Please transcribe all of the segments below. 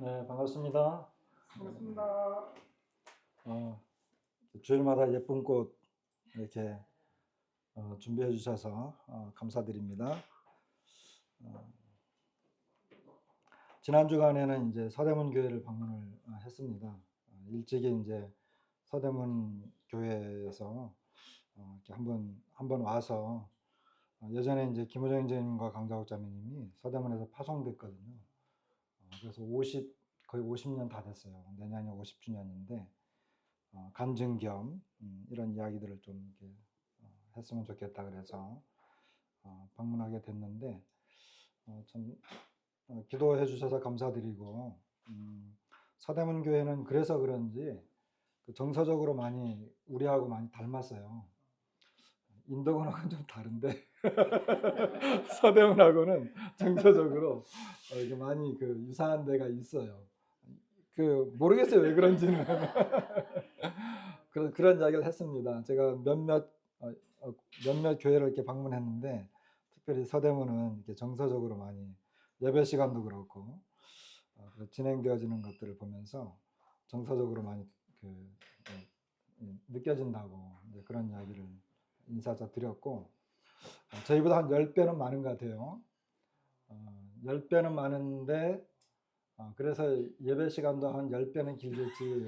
네, 반갑습니다. 반갑습니다. 어, 주일마다 예쁜 꽃 이렇게 준비해 주셔서 감사드립니다. 어, 지난 주간에는 이제 서대문 교회를 방문을 했습니다. 일찍이 이제 서대문 교회에서 이렇게 한번 와서 예전에 이제 김호정 형제님과 강자옥 자매님이 서대문에서 파송됐거든요. 그래서 거의 50년 다 됐어요. 내년이 50주년인데 간증 겸 이런 이야기들을 좀 이렇게 했으면 좋겠다 그래서 방문하게 됐는데 참 기도해 주셔서 감사드리고 서대문 교회는 그래서 그런지 그 정서적으로 우리하고 많이 닮았어요. 인덕원하고는 좀 다른데 서대문하고는 정서적으로 이렇게 많이 그 유사한 데가 있어요. 그 모르겠어요 왜 그런지는. 그런 이야기를 했습니다. 제가 몇몇 교회를 이렇게 방문했는데 특별히 서대문은 이렇게 정서적으로 많이 예배 시간도 그렇고 진행되어지는 것들을 보면서 정서적으로 많이 느껴진다고 그런 이야기를 인사자 드렸고 저희보다 한 10배는 많은 것 같아요. 10배는 많은데 그래서 예배 시간도 한 10배는 길겠지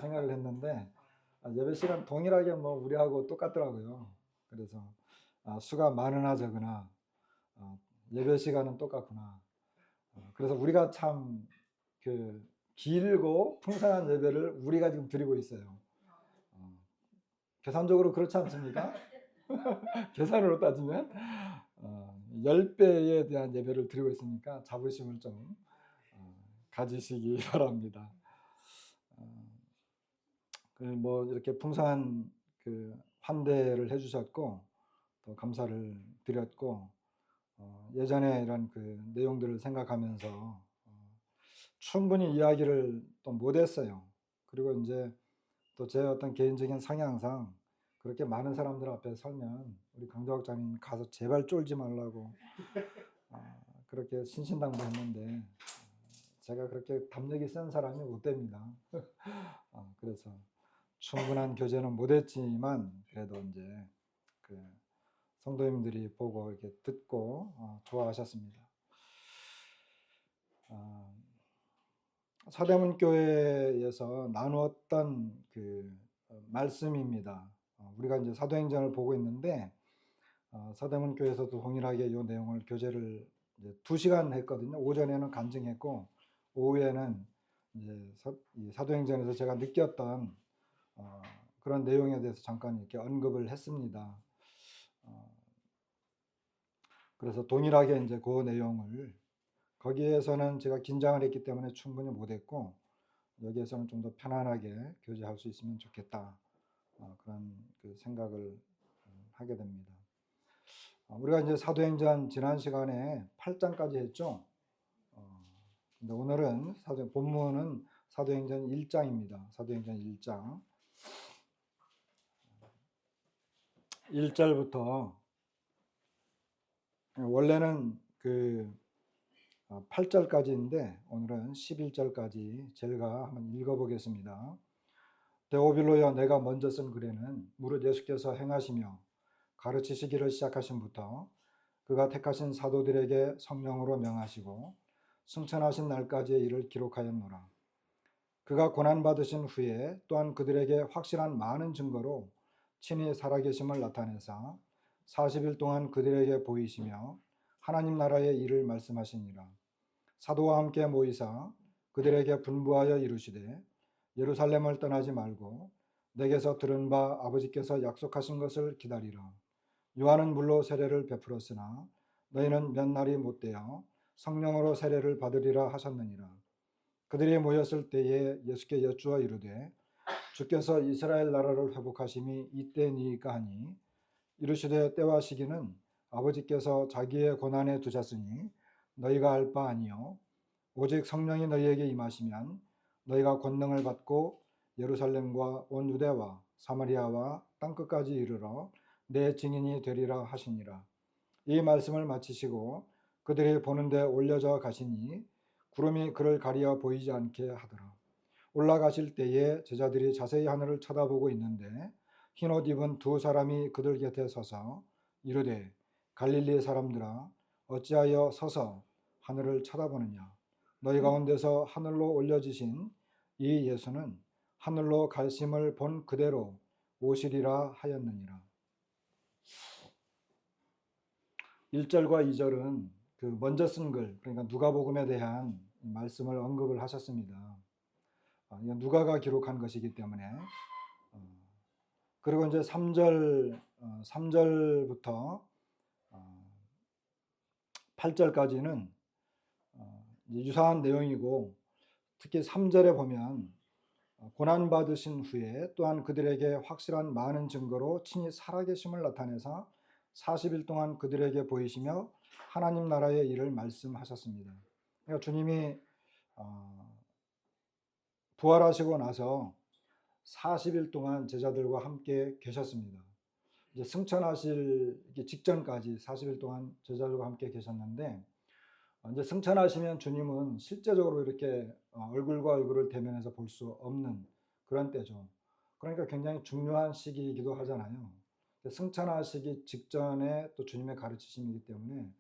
생각을 했는데 예배 시간 동일하게 뭐 우리하고 똑같더라고요. 그래서 수가 많으나 적으나 예배 시간은 똑같구나. 그래서 우리가 참 그 길고 풍성한 예배를 우리가 지금 드리고 있어요. 계산적으로 그렇지 않습니까? 계산으로 따지면 10배에 대한 예배를 드리고 있으니까 자부심을 좀 가지시기 바랍니다. 뭐 이렇게 풍성한 그 환대를 해주셨고 또 감사를 드렸고 예전에 이런 그 내용들을 생각하면서 충분히 이야기를 또 못했어요. 그리고 이제 또 제 어떤 개인적인 성향상 그렇게 많은 사람들 앞에 설면 우리 강자옥 장님 가서 제발 쫄지 말라고 그렇게 신신당부했는데 제가 그렇게 담력이 센 사람이 못 됩니다. 그래서 충분한 교제는 못했지만 그래도 이제 그 성도님들이 보고 이렇게 듣고 좋아하셨습니다. 서대문 교회에서 나누었던 그 말씀입니다. 우리가 이제 사도행전을 보고 있는데 서대문 교회에서도 동일하게 이 내용을 교제를 이제 2시간 했거든요. 오전에는 간증했고 오후에는 이제 사도행전에서 제가 느꼈던 그런 내용에 대해서 잠깐 이렇게 언급을 했습니다. 그래서 동일하게 이제 그 내용을 거기에서는 제가 긴장을 했기 때문에 충분히 못했고 여기에서는 좀 더 편안하게 교제할 수 있으면 좋겠다 그런 그 생각을 하게 됩니다. 우리가 이제 사도행전 지난 시간에 8장까지 했죠. 근데 오늘은 본문은 사도행전 1장입니다. 사도행전 1장 1절부터 원래는 그 8절까지인데 오늘은 11절까지 제가 한번 읽어보겠습니다. 데오빌로여, 내가 먼저 쓴 글에는 무릇 예수께서 행하시며 가르치시기를 시작하신부터 그가 택하신 사도들에게 성령으로 명하시고 승천하신 날까지의 일을 기록하였노라. 그가 고난받으신 후에 또한 그들에게 확실한 많은 증거로 친히 살아계심을 나타내사 40일 동안 그들에게 보이시며 하나님 나라의 일을 말씀하시니라. 사도와 함께 모이사 그들에게 분부하여 이르시되 예루살렘을 떠나지 말고 내게서 들은 바 아버지께서 약속하신 것을 기다리라. 요한은 물로 세례를 베풀었으나 너희는 몇 날이 못되어 성령으로 세례를 받으리라 하셨느니라. 그들이 모였을 때에 예수께 여쭈어 이르되 주께서 이스라엘 나라를 회복하심이 이때니까 하니 이르시되 때와 시기는 아버지께서 자기의 고난에 두셨으니 너희가 알 바 아니요 오직 성령이 너희에게 임하시면 너희가 권능을 받고 예루살렘과 온 유대와 사마리아와 땅끝까지 이르러 내 증인이 되리라 하시니라. 이 말씀을 마치시고 그들이 보는데 올려져 가시니 구름이 그를 가리어 보이지 않게 하더라. 올라가실 때에 제자들이 자세히 하늘을 쳐다보고 있는데 흰 옷 입은 두 사람이 그들 곁에 서서 이르되 갈릴리 사람들아 어찌하여 서서 하늘을 쳐다보느냐. 너희 가운데서 하늘로 올려지신 이 예수는 하늘로 갈심을 본 그대로 오시리라 하였느니라. 1절과 2절은 그 먼저 쓴 글, 그러니까 누가복음에 대한 말씀을 언급을 하셨습니다. 이건 누가가 기록한 것이기 때문에. 그리고 이제 3절부터 8절까지는 유사한 내용이고, 특히 3절에 보면 고난받으신 후에 또한 그들에게 확실한 많은 증거로 친히 살아계심을 나타내사 40일 동안 그들에게 보이시며 하나님 나라의 일을 말씀하셨습니다. 그러니까 주님이 부활하시고 나서 40일 동안 제자들과 함께 계셨습니다. 이제 승천하시기 직전까지 40일 동안 제자들과 함께 계셨는데, 이제 승천하시면 주님은 실제적으로 이렇게 얼굴과 얼굴을 대면해서 볼 수 없는 그런 때죠. 그러니까 굉장히 중요한 시기이기도 하잖아요. 승천하시기 직전에 또 주님의 가르치심이기 때문에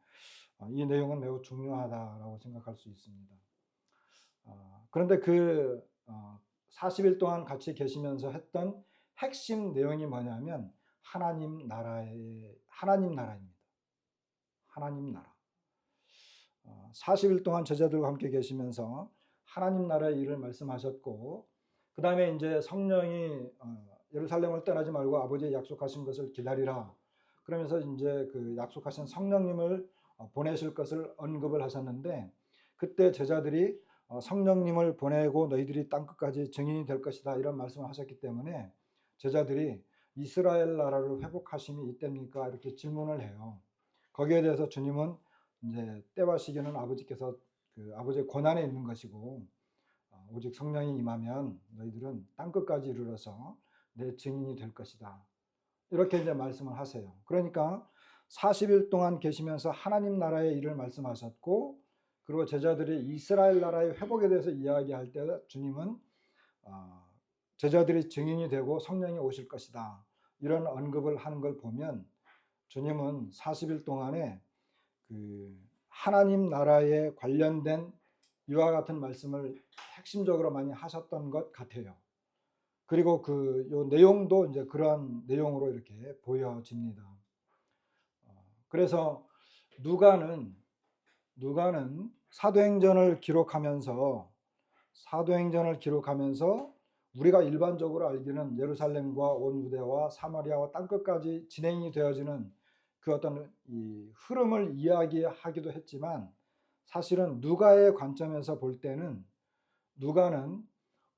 이 내용은 매우 중요하다라고 생각할 수 있습니다. 그런데 그 40일 동안 같이 계시면서 했던 핵심 내용이 뭐냐면 하나님 나라입니다. 하나님 나라. 40일 동안 제자들과 함께 계시면서 하나님 나라의 일을 말씀하셨고, 그 다음에 이제 성령이 예루살렘을 떠나지 말고 아버지의 약속하신 것을 기다리라. 그러면서 이제 그 약속하신 성령님을 보내실 것을 언급을 하셨는데, 그때 제자들이 성령님을 보내고 너희들이 땅끝까지 증인이 될 것이다 이런 말씀을 하셨기 때문에 제자들이 이스라엘 나라를 회복하심이 이때입니까? 이렇게 질문을 해요. 거기에 대해서 주님은 이제 때와 시기는 아버지께서 그 아버지의 권한에 있는 것이고 오직 성령이 임하면 너희들은 땅끝까지 이르러서 내 증인이 될 것이다. 이렇게 이제 말씀을 하세요. 그러니까 40일 동안 계시면서 하나님 나라의 일을 말씀하셨고, 그리고 제자들이 이스라엘 나라의 회복에 대해서 이야기할 때 주님은 제자들이 증인이 되고 성령이 오실 것이다. 이런 언급을 하는 걸 보면 주님은 40일 동안에 그 하나님 나라에 관련된 이와 같은 말씀을 핵심적으로 많이 하셨던 것 같아요. 그리고 그 요 내용도 이제 그러한 내용으로 이렇게 보여집니다. 그래서 누가는 사도행전을 기록하면서 우리가 일반적으로 알기는 예루살렘과 온 유대와 사마리아와 땅끝까지 진행이 되어지는 그 어떤 이 흐름을 이야기하기도 했지만, 사실은 누가의 관점에서 볼 때는 누가는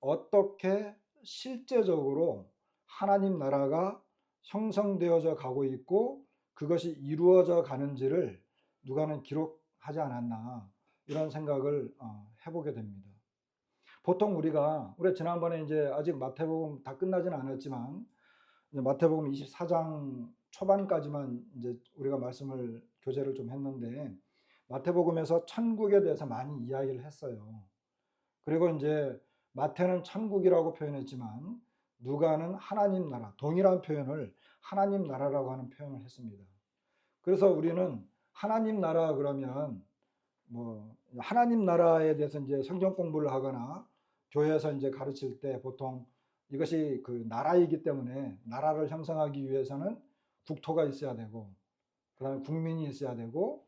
어떻게 실제적으로 하나님 나라가 형성되어져 가고 있고 그것이 이루어져 가는지를 누가는 기록하지 않았나, 이런 생각을 해보게 됩니다. 보통 우리가 지난번에 이제 아직 마태복음 다 끝나지는 않았지만 마태복음 24장 초반까지만 이제 우리가 교제를 좀 했는데, 마태복음에서 천국에 대해서 많이 이야기를 했어요. 그리고 이제 마태는 천국이라고 표현했지만 누가는 하나님 나라, 동일한 표현을 하나님 나라라고 하는 표현을 했습니다. 그래서 우리는 하나님 나라 그러면 하나님 나라에 대해서 이제 성경 공부를 하거나 교회에서 이제 가르칠 때 보통 이것이 그 나라이기 때문에 나라를 형성하기 위해서는 국토가 있어야 되고, 그다음에 국민이 있어야 되고,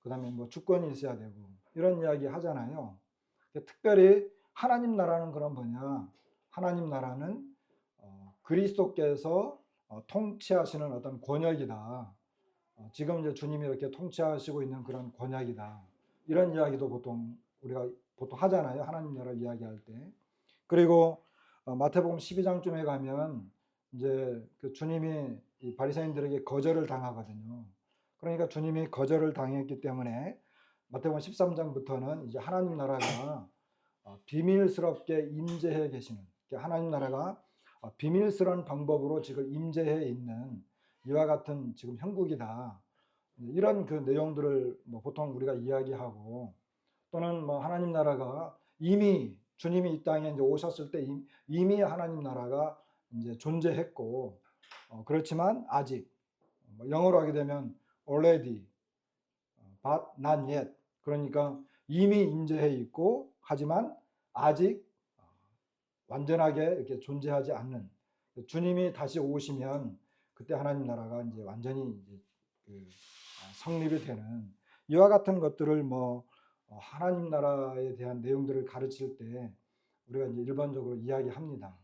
그다음에 주권이 있어야 되고, 이런 이야기 하잖아요. 특별히 하나님 나라는 그런 뭐냐? 하나님 나라는 그리스도께서 통치하시는 어떤 권역이다. 지금 이제 주님이 이렇게 통치하시고 있는 그런 권역이다. 이런 이야기도 우리가 보통 하잖아요. 하나님 나라 이야기할 때. 그리고 마태복음 12장쯤에 가면 이제 그 주님이 이 바리새인들에게 거절을 당하거든요. 그러니까 주님이 거절을 당했기 때문에 마태복음 13장부터는 이제 하나님 나라가 비밀스럽게 임재해 계시는, 하나님 나라가 비밀스러운 방법으로 지금 임재해 있는 이와 같은 지금 형국이다. 이런 그 내용들을 보통 우리가 이야기하고, 또는 뭐 하나님 나라가 이미 주님이 이 땅에 이제 오셨을 때 이미 하나님 나라가 이제 존재했고, 그렇지만 아직, 영어로 하게 되면 already, but not yet. 그러니까 이미 임재해 있고 하지만 아직 완전하게 이렇게 존재하지 않는, 주님이 다시 오시면 그때 하나님 나라가 이제 완전히 이제 성립이 되는, 이와 같은 것들을 뭐 하나님 나라에 대한 내용들을 가르칠 때 우리가 이제 일반적으로 이야기합니다.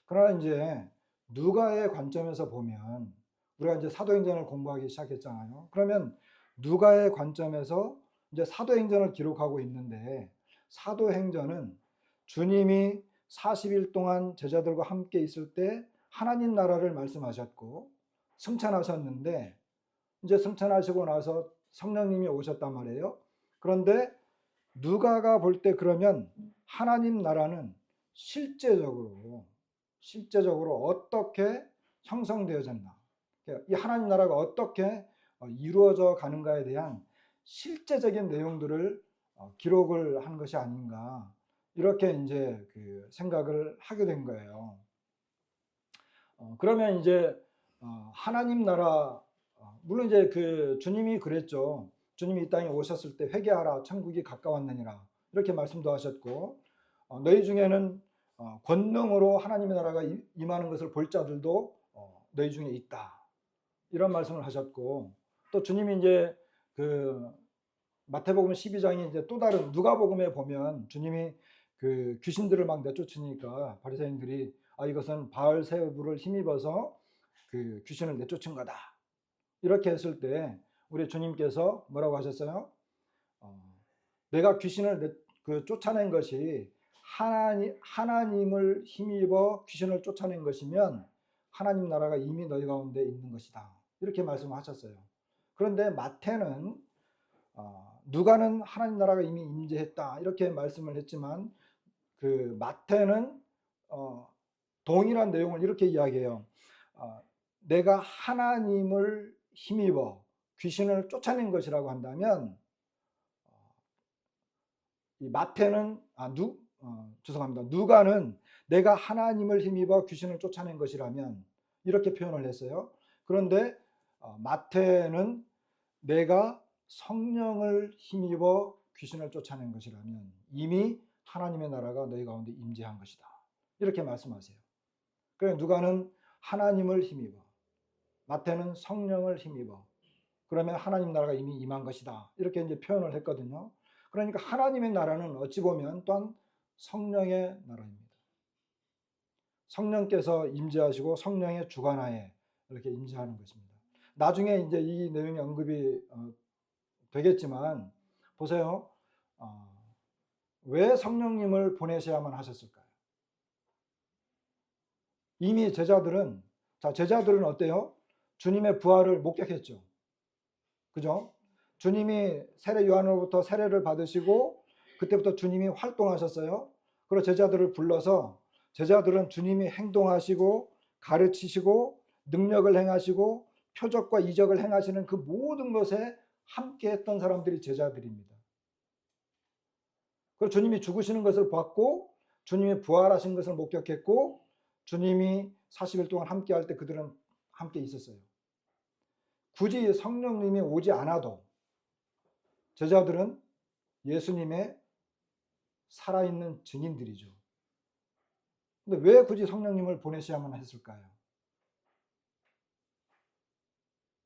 그러나 이제 누가의 관점에서 보면, 우리가 이제 사도행전을 공부하기 시작했잖아요. 그러면 누가의 관점에서 이제 사도행전을 기록하고 있는데, 사도행전은 주님이 40일 동안 제자들과 함께 있을 때 하나님 나라를 말씀하셨고 승천하셨는데, 이제 승천하시고 나서 성령님이 오셨단 말이에요. 그런데 누가가 볼 때 그러면 하나님 나라는 실제적으로 어떻게 형성되어졌나, 이 하나님 나라가 어떻게 이루어져 가는가에 대한 실제적인 내용들을 기록을 한 것이 아닌가, 이렇게 이제 생각을 하게 된 거예요. 그러면 이제 하나님 나라, 물론 이제 주님이 그랬죠. 주님이 이 땅에 오셨을 때 회개하라, 천국이 가까웠느니라, 이렇게 말씀도 하셨고, 너희 중에는 권능으로 하나님의 나라가 임하는 것을 볼 자들도 너희 중에 있다, 이런 말씀을 하셨고, 또 주님이 이제 마태복음 12장에 이제 또 다른 누가복음에 보면 주님이 귀신들을 막 내쫓으니까 바리새인들이 이것은 바알세부를 힘입어서 귀신을 내쫓은 거다, 이렇게 했을 때 우리 주님께서 뭐라고 하셨어요? 내가 귀신을 쫓아낸 것이 하나님을 힘입어 귀신을 쫓아낸 것이면 하나님 나라가 이미 너희 가운데 있는 것이다, 이렇게 말씀하셨어요. 그런데 마태는 누가는 하나님 나라가 이미 임재했다, 이렇게 말씀을 했지만 마태는 동일한 내용을 이렇게 이야기해요. 내가 하나님을 힘입어 귀신을 쫓아낸 것이라고 한다면, 이 마태는 죄송합니다. 누가는 내가 하나님을 힘입어 귀신을 쫓아낸 것이라면, 이렇게 표현을 했어요. 그런데 마태는 내가 성령을 힘입어 귀신을 쫓아낸 것이라면 이미 하나님의 나라가 너희 가운데 임재한 것이다, 이렇게 말씀하세요. 그래서 누가는 하나님을 힘입어, 마태는 성령을 힘입어, 그러면 하나님 나라가 이미 임한 것이다, 이렇게 이제 표현을 했거든요. 그러니까 하나님의 나라는 어찌 보면 또한 성령의 나라입니다. 성령께서 임재하시고 성령의 주관하에 이렇게 임재하는 것입니다. 나중에 이제 이 내용이 언급이 되겠지만, 보세요. 왜 성령님을 보내셔야만 하셨을까요? 이미 제자들은 어때요? 주님의 부활을 목격했죠. 그죠? 주님이 세례 요한으로부터 세례를 받으시고 그때부터 주님이 활동하셨어요. 그리고 제자들을 불러서, 제자들은 주님이 행동하시고 가르치시고 능력을 행하시고 표적과 이적을 행하시는 그 모든 것에 함께 했던 사람들이 제자들입니다. 그리고 주님이 죽으시는 것을 봤고 주님이 부활하신 것을 목격했고 주님이 40일 동안 함께 할 때 그들은 함께 있었어요. 굳이 성령님이 오지 않아도 제자들은 예수님의 살아있는 증인들이죠. 근데 왜 굳이 성령님을 보내셔야만 했을까요?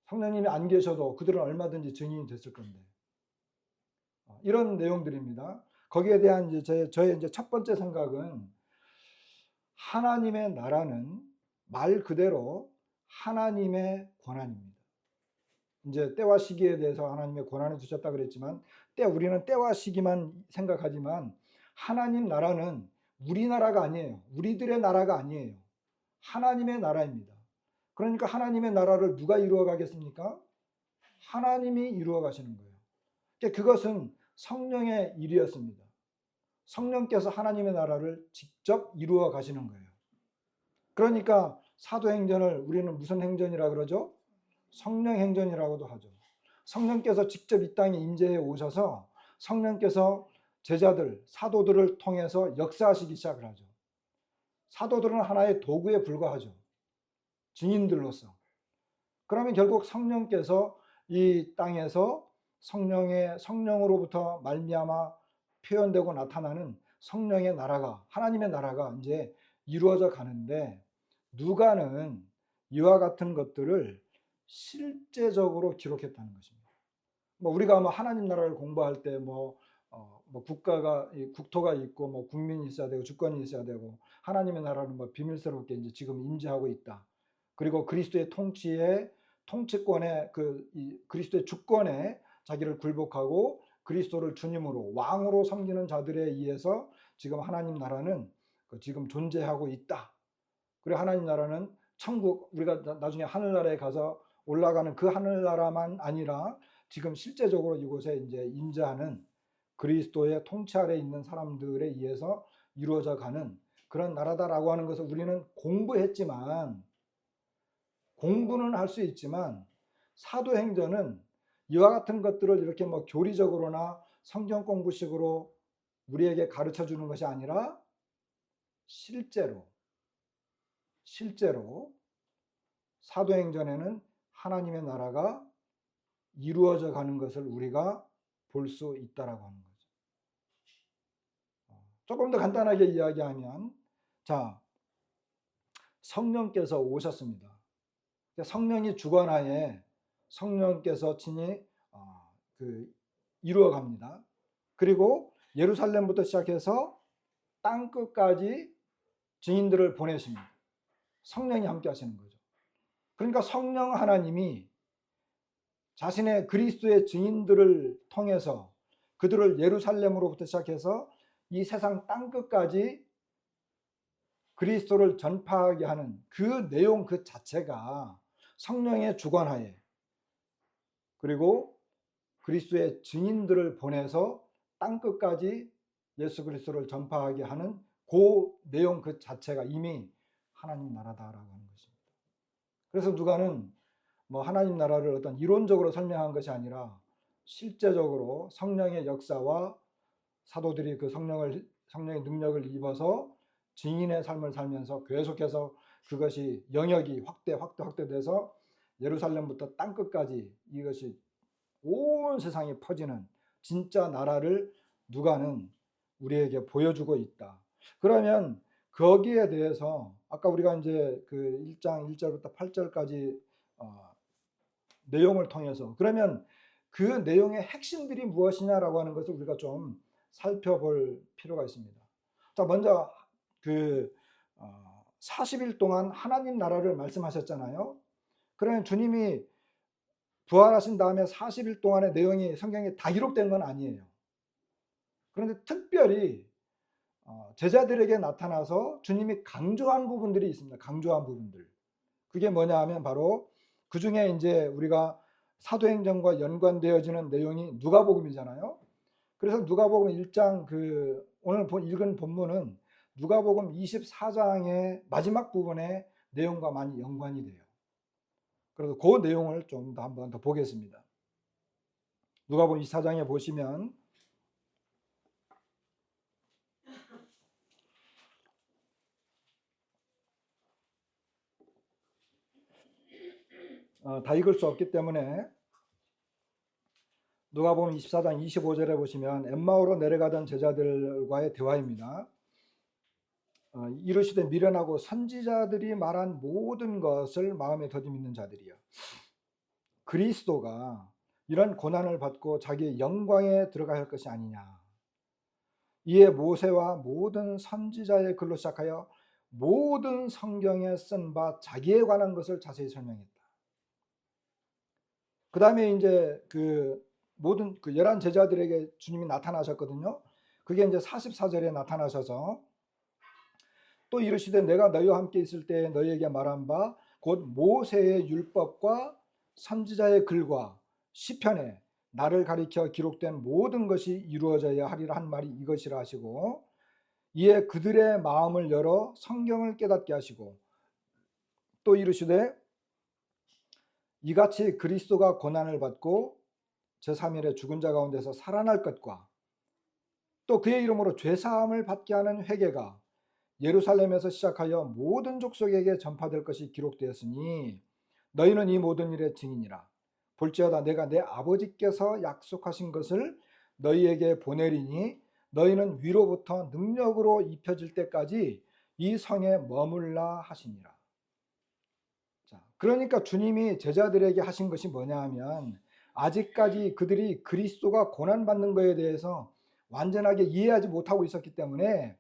성령님이 안 계셔도 그들은 얼마든지 증인이 됐을 건데. 이런 내용들입니다. 거기에 대한 저의 이제 첫 번째 생각은, 하나님의 나라는 말 그대로 하나님의 권한입니다. 이제 때와 시기에 대해서 하나님의 권한을 주셨다 그랬지만, 우리는 때와 시기만 생각하지만 하나님 나라는 우리 나라가 아니에요. 우리들의 나라가 아니에요. 하나님의 나라입니다. 그러니까 하나님의 나라를 누가 이루어 가겠습니까? 하나님이 이루어 가시는 거예요. 그것은 성령의 일이었습니다. 성령께서 하나님의 나라를 직접 이루어 가시는 거예요. 그러니까 사도행전을 우리는 무슨 행전이라 그러죠? 성령 행전이라고도 하죠. 성령께서 직접 이 땅에 임재해 오셔서 성령께서 제자들, 사도들을 통해서 역사하시기 시작을 하죠. 사도들은 하나의 도구에 불과하죠. 증인들로서. 그러면 결국 성령께서 이 땅에서 성령으로부터 말미암아 표현되고 나타나는 성령의 나라가, 하나님의 나라가 이제 이루어져 가는데, 누가는 이와 같은 것들을 실제적으로 기록했다는 것입니다. 우리가 하나님 나라를 공부할 때 국토가 있고 국민이 있어야 되고 주권이 있어야 되고, 하나님의 나라는 비밀스럽게 이제 지금 임재하고 있다. 그리고 그리스도의 통치권에 그리스도의 주권에 자기를 굴복하고 그리스도를 주님으로 왕으로 섬기는 자들에 의해서 지금 하나님 나라는 지금 존재하고 있다. 그리고 하나님 나라는 천국, 우리가 나중에 하늘나라에 가서 올라가는 그 하늘나라만 아니라 지금 실제적으로 이곳에 이제 임재하는 그리스도의 통치 아래 있는 사람들에 의해서 이루어져 가는 그런 나라다라고 하는 것을 우리는 공부는 할 수 있지만, 사도행전은 이와 같은 것들을 이렇게 교리적으로나 성경 공부식으로 우리에게 가르쳐 주는 것이 아니라 실제로 사도행전에는 하나님의 나라가 이루어져 가는 것을 우리가 볼 수 있다라고 하는 거죠. 조금 더 간단하게 이야기하면, 자, 성령께서 오셨습니다. 성령이 주관하에 성령께서 친히 이루어 갑니다. 그리고 예루살렘부터 시작해서 땅 끝까지 증인들을 보내십니다. 성령이 함께 하시는 거죠. 그러니까 성령 하나님이 자신의 그리스도의 증인들을 통해서 그들을 예루살렘으로부터 시작해서 이 세상 땅 끝까지 그리스도를 전파하게 하는 그 내용 그 자체가 성령의 주관하에, 그리고 그리스도의 증인들을 보내서 땅 끝까지 예수 그리스도를 전파하게 하는 그 내용 그 자체가 이미 하나님 나라다라고 하는 것입니다. 그래서 누가는 하나님 나라를 어떤 이론적으로 설명한 것이 아니라 실제적으로 성령의 역사와 사도들이 그 성령의 능력을 입어서 증인의 삶을 살면서 계속해서 그것이 영역이 확대돼서 예루살렘부터 땅 끝까지 이것이 온 세상에 퍼지는 진짜 나라를 누가는 우리에게 보여주고 있다. 그러면 거기에 대해서 아까 우리가 이제 그 1장 1절부터 8절까지 내용을 통해서, 그러면 그 내용의 핵심들이 무엇이냐라고 하는 것을 우리가 좀 살펴볼 필요가 있습니다. 자, 먼저 40일 동안 하나님 나라를 말씀하셨잖아요. 그러면 주님이 부활하신 다음에 40일 동안의 내용이 성경에 다 기록된 건 아니에요. 그런데 특별히 제자들에게 나타나서 주님이 강조한 부분들이 있습니다. 강조한 부분들. 그게 뭐냐 하면 바로 그 중에 이제 우리가 사도행전과 연관되어지는 내용이 누가복음이잖아요. 그래서 누가복음 1장 오늘 읽은 본문은 누가복음 24장의 마지막 부분의 내용과 많이 연관이 돼요. 그래서 그 내용을 좀 더 한번 더 보겠습니다. 누가복음 24장에 보시면 다 읽을 수 없기 때문에 누가복음 24장 25절에 보시면 엠마오로 내려가던 제자들과의 대화입니다. 이르시되 미련하고 선지자들이 말한 모든 것을 마음에 더디 믿는 자들이여, 그리스도가 이런 고난을 받고 자기의 영광에 들어가야 할 것이 아니냐. 이에 모세와 모든 선지자의 글로 시작하여 모든 성경에 쓴 바 자기에 관한 것을 자세히 설명했다. 그 다음에 이제 모든 11 제자들에게 주님이 나타나셨거든요. 그게 이제 44절에 나타나셔서 또 이르시되 내가 너희와 함께 있을 때 너희에게 말한 바 곧 모세의 율법과 선지자의 글과 시편에 나를 가리켜 기록된 모든 것이 이루어져야 하리라 한 말이 이것이라 하시고, 이에 그들의 마음을 열어 성경을 깨닫게 하시고, 또 이르시되 이같이 그리스도가 고난을 받고 제3일에 죽은 자 가운데서 살아날 것과 또 그의 이름으로 죄사함을 받게 하는 회개가 예루살렘에서 시작하여 모든 족속에게 전파될 것이 기록되었으니 너희는 이 모든 일의 증인이라. 볼지어다 내가 내 아버지께서 약속하신 것을 너희에게 보내리니 너희는 위로부터 능력으로 입혀질 때까지 이 성에 머물라 하시니라. 자, 그러니까 주님이 제자들에게 하신 것이 뭐냐 하면 아직까지 그들이 그리스도가 고난받는 것에 대해서 완전하게 이해하지 못하고 있었기 때문에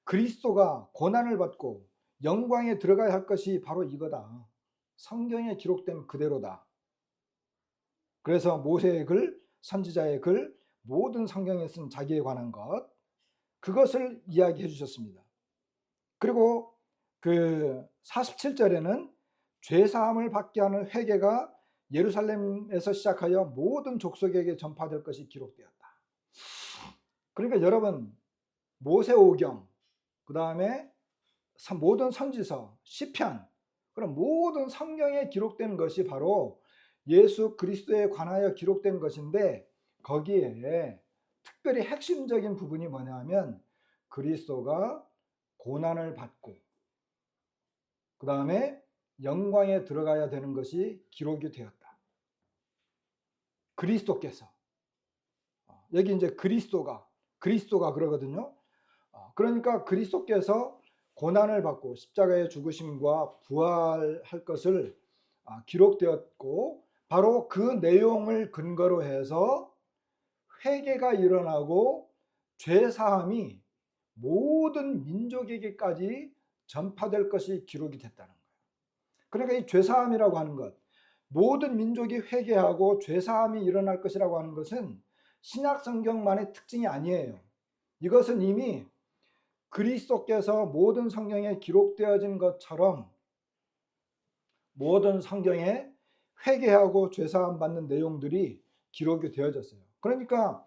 그리스도가 고난을 받고 영광에 들어가야 할 것이 바로 이거다. 성경에 기록된 그대로다. 그래서 모세의 글, 선지자의 글, 모든 성경에 쓴 자기에 관한 것, 그것을 이야기해 주셨습니다. 그리고 그 47절에는 죄사함을 받게 하는 회개가 예루살렘에서 시작하여 모든 족속에게 전파될 것이 기록되었다. 그러니까 여러분, 모세오경, 그 다음에 모든 선지서, 시편, 그런 모든 성경에 기록된 것이 바로 예수 그리스도에 관하여 기록된 것인데 거기에 특별히 핵심적인 부분이 뭐냐 하면 그리스도가 고난을 받고 그 다음에 영광에 들어가야 되는 것이 기록이 되었다. 그리스도께서 여기 이제 그리스도가 그러거든요. 그러니까 그리스도께서 고난을 받고 십자가의 죽으심과 부활할 것을 기록되었고 바로 그 내용을 근거로 해서 회개가 일어나고 죄사함이 모든 민족에게까지 전파될 것이 기록이 됐다는 거예요. 그러니까 이 죄사함이라고 하는 것, 모든 민족이 회개하고 죄사함이 일어날 것이라고 하는 것은 신약 성경만의 특징이 아니에요. 이것은 이미 그리스도께서 모든 성경에 기록되어진 것처럼 모든 성경에 회개하고 죄사함 받는 내용들이 기록이 되어졌어요. 그러니까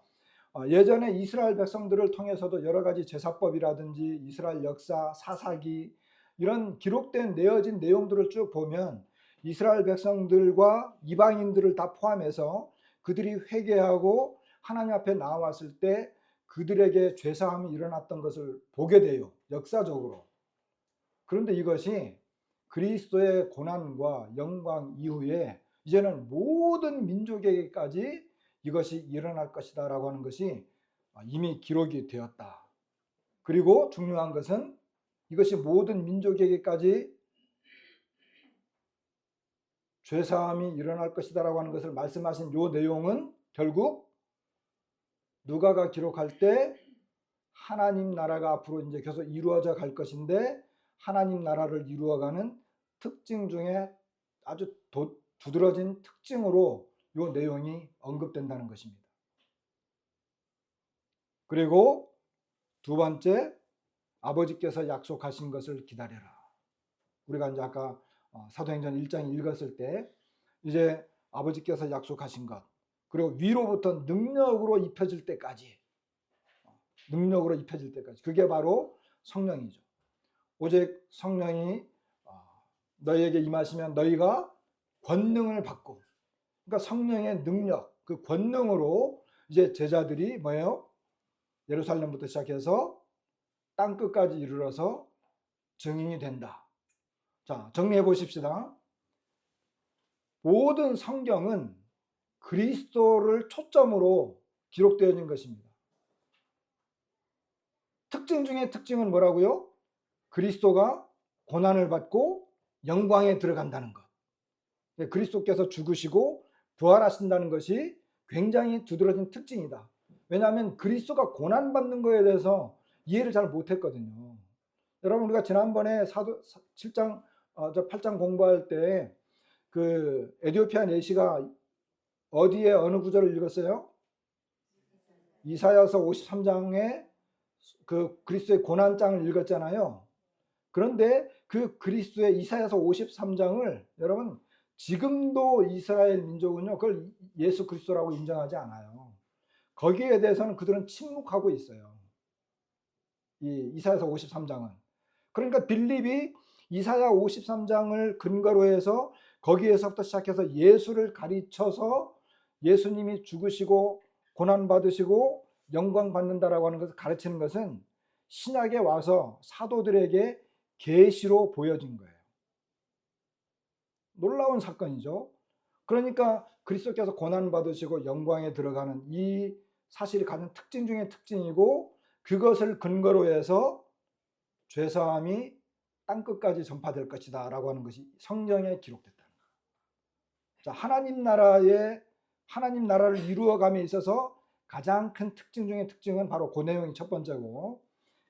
예전에 이스라엘 백성들을 통해서도 여러 가지 제사법이라든지 이스라엘 역사, 사사기 이런 기록된 내어진 내용들을 쭉 보면 이스라엘 백성들과 이방인들을 다 포함해서 그들이 회개하고 하나님 앞에 나왔을 때 그들에게 죄사함이 일어났던 것을 보게 돼요. 역사적으로. 그런데 이것이 그리스도의 고난과 영광 이후에 이제는 모든 민족에게까지 이것이 일어날 것이다 라고 하는 것이 이미 기록이 되었다. 그리고 중요한 것은 이것이 모든 민족에게까지 죄사함이 일어날 것이다 라고 하는 것을 말씀하신 이 내용은 결국 누가가 기록할 때 하나님 나라가 앞으로 이제 계속 이루어져 갈 것인데 하나님 나라를 이루어가는 특징 중에 아주 두드러진 특징으로 이 내용이 언급된다는 것입니다. 그리고 두 번째, 아버지께서 약속하신 것을 기다려라. 우리가 이제 아까 사도행전 1장 읽었을 때 이제 아버지께서 약속하신 것, 그리고 위로부터 능력으로 입혀질 때까지, 그게 바로 성령이죠. 오직 성령이 너희에게 임하시면 너희가 권능을 받고, 그러니까 성령의 능력, 그 권능으로 이제 제자들이 뭐예요? 예루살렘부터 시작해서 땅 끝까지 이르러서 증인이 된다. 자, 정리해 보십시다. 모든 성경은 그리스도를 초점으로 기록되어진 것입니다. 특징 중에 특징은 뭐라고요? 그리스도가 고난을 받고 영광에 들어간다는 것. 그리스도께서 죽으시고 부활하신다는 것이 굉장히 두드러진 특징이다. 왜냐하면 그리스도가 고난받는 것에 대해서 이해를 잘 못했거든요. 여러분, 우리가 지난번에 8장 공부할 때 그 에디오피아 내시가 어디에 어느 구절을 읽었어요? 이사야서 53장에 그 그리스도의 고난장을 읽었잖아요. 그런데 그 그리스도의 이사야서 53장을 여러분 지금도 이스라엘 민족은요 그걸 예수 그리스도라고 인정하지 않아요. 거기에 대해서는 그들은 침묵하고 있어요. 이 이사야서 53장은. 그러니까 빌립이 이사야 53장을 근거로 해서 거기에서부터 시작해서 예수를 가르쳐서 예수님이 죽으시고 고난받으시고 영광 받는다라고 하는 것을 가르치는 것은 신약에 와서 사도들에게 계시로 보여진 거예요. 놀라운 사건이죠. 그러니까 그리스도께서 고난 받으시고 영광에 들어가는 이 사실이 가진 특징 중에 특징이고, 그것을 근거로 해서 죄사함이 땅끝까지 전파될 것이다 라고 하는 것이 성경에 기록됐다는 거예요. 자, 하나님 나라를 이루어감에 있어서 가장 큰 특징 중에 특징은 바로 그 내용이 첫 번째고,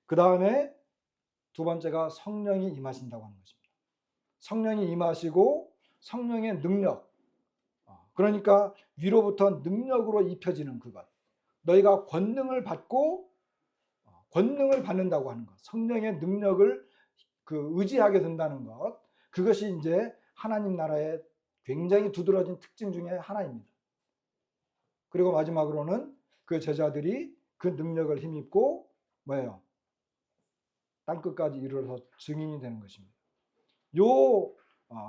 그 다음에 두 번째가 성령이 임하신다고 하는 것입니다. 성령이 임하시고 성령의 능력, 그러니까 위로부터 능력으로 입혀지는 그것, 너희가 권능을 받는다고 하는 것, 성령의 능력을 의지하게 된다는 것, 그것이 이제 하나님 나라의 굉장히 두드러진 특징 중에 하나입니다. 그리고 마지막으로는 그 제자들이 그 능력을 힘입고 뭐예요? 땅끝까지 이르러서 증인이 되는 것입니다.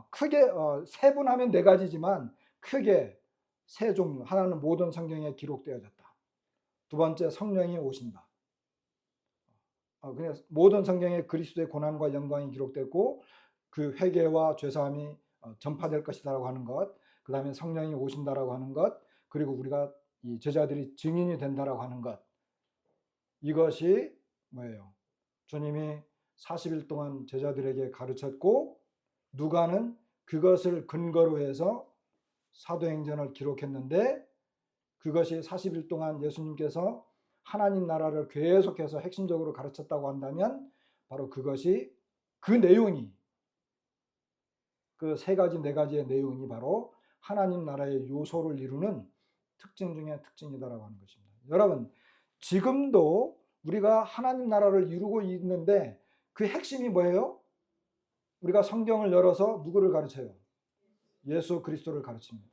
크게 세분하면 네 가지지만 크게 세 종류. 하나는 모든 성경에 기록되어졌다. 두 번째, 성령이 오신다. 그냥 모든 성경에 그리스도의 고난과 영광이 기록됐고 그 회개와 죄사함이 전파될 것이다라고 하는 것, 그 다음에 성령이 오신다라고 하는 것, 그리고 우리가 이 제자들이 증인이 된다라고 하는 것, 이것이 뭐예요? 주님이 40일 동안 제자들에게 가르쳤고, 누가는 그것을 근거로 해서 사도행전을 기록했는데, 그것이 40일 동안 예수님께서 하나님 나라를 계속해서 핵심적으로 가르쳤다고 한다면 바로 그것이, 그 내용이, 그 세 가지 네 가지의 내용이 바로 하나님 나라의 요소를 이루는 특징 중에 특징이다라고 하는 것입니다. 여러분, 지금도 우리가 하나님 나라를 이루고 있는데 그 핵심이 뭐예요? 우리가 성경을 열어서 누구를 가르쳐요? 예수 그리스도를 가르칩니다.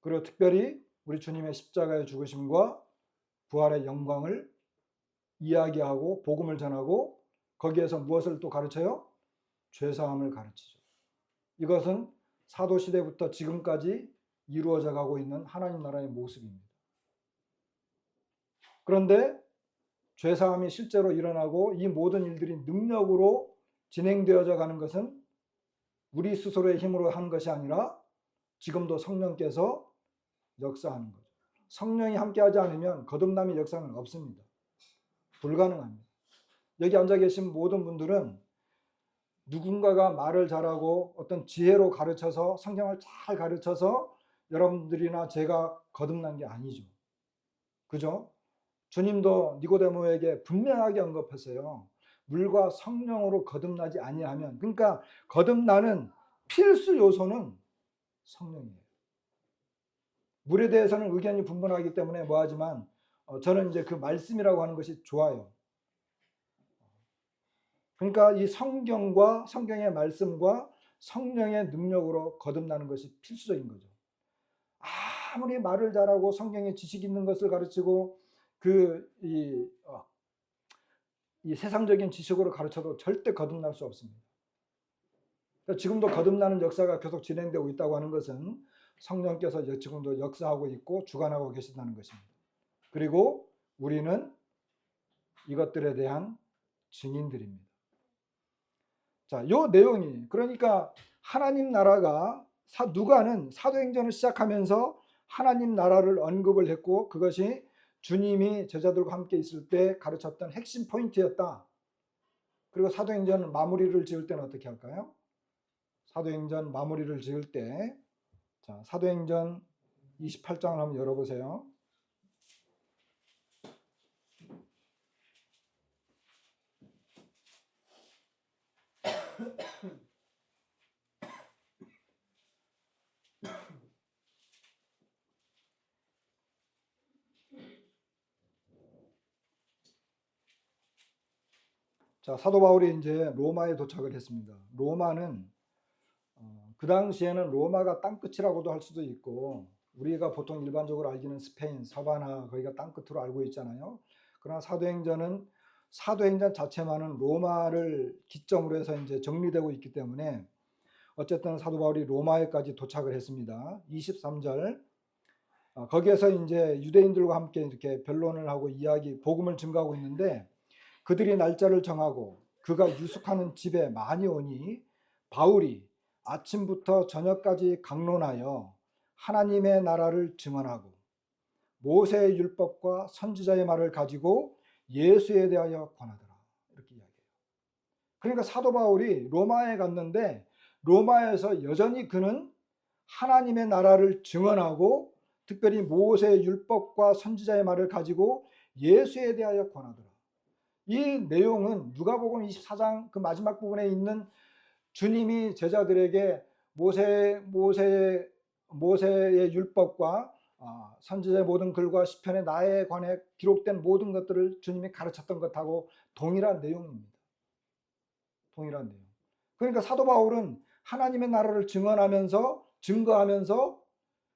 그리고 특별히 우리 주님의 십자가의 죽으심과 부활의 영광을 이야기하고 복음을 전하고, 거기에서 무엇을 또 가르쳐요? 죄사함을 가르치죠. 이것은 사도시대부터 지금까지 이루어져 가고 있는 하나님 나라의 모습입니다. 그런데 죄사함이 실제로 일어나고 이 모든 일들이 능력으로 진행되어져 가는 것은 우리 스스로의 힘으로 한 것이 아니라 지금도 성령께서 역사하는 거죠. 성령이 함께하지 않으면 거듭남의 역사는 없습니다. 불가능합니다. 여기 앉아 계신 모든 분들은 누군가가 말을 잘하고 어떤 지혜로 가르쳐서, 성경을 잘 가르쳐서 여러분들이나 제가 거듭난 게 아니죠. 그죠? 주님도 니고데모에게 분명하게 언급했어요. 물과 성령으로 거듭나지 아니하면, 그러니까 거듭나는 필수 요소는 성령이에요. 물에 대해서는 의견이 분분하기 때문에 뭐하지만 저는 이제 그 말씀이라고 하는 것이 좋아요. 그러니까 이 성경과 성경의 말씀과 성령의 능력으로 거듭나는 것이 필수적인 거죠. 아무리 말을 잘하고 성경에 지식 있는 것을 가르치고 이 세상적인 지식으로 가르쳐도 절대 거듭날 수 없습니다. 그러니까 지금도 거듭나는 역사가 계속 진행되고 있다고 하는 것은 성령께서 지금도 역사하고 있고 주관하고 계신다는 것입니다. 그리고 우리는 이것들에 대한 증인들입니다. 자, 요 내용이, 그러니까 하나님 나라가, 누가는 사도행전을 시작하면서 하나님 나라를 언급을 했고, 그것이 주님이 제자들과 함께 있을 때 가르쳤던 핵심 포인트였다. 그리고 사도행전 마무리를 지을 때는 어떻게 할까요? 사도행전 마무리를 지을 때, 자, 사도행전 28장을 한번 열어보세요. 자, 사도 바울이 이제 로마에 도착을 했습니다. 로마는 그 당시에는 로마가 땅끝이라고도 할 수도 있고, 우리가 보통 일반적으로 알기는 스페인, 서바나, 거기가 땅끝으로 알고 있잖아요. 그러나 사도행전 자체만은 로마를 기점으로 해서 이제 정리되고 있기 때문에 어쨌든 사도 바울이 로마에까지 도착을 했습니다. 23절, 거기에서 이제 유대인들과 함께 이렇게 변론을 하고 복음을 증거하고 있는데 그들이 날짜를 정하고 그가 유숙하는 집에 많이 오니 바울이 아침부터 저녁까지 강론하여 하나님의 나라를 증언하고 모세의 율법과 선지자의 말을 가지고 예수에 대하여 권하더라. 이렇게 이야기해요. 그러니까 사도 바울이 로마에 갔는데 로마에서 여전히 그는 하나님의 나라를 증언하고 특별히 모세의 율법과 선지자의 말을 가지고 예수에 대하여 권하더라. 이 내용은 누가복음 24장 그 마지막 부분에 있는 주님이 제자들에게 모세의 율법과 선지자의 모든 글과 시편의 나에 관해 기록된 모든 것들을 주님이 가르쳤던 것하고 동일한 내용입니다. 동일한 내용. 그러니까 사도 바울은 하나님의 나라를 증거하면서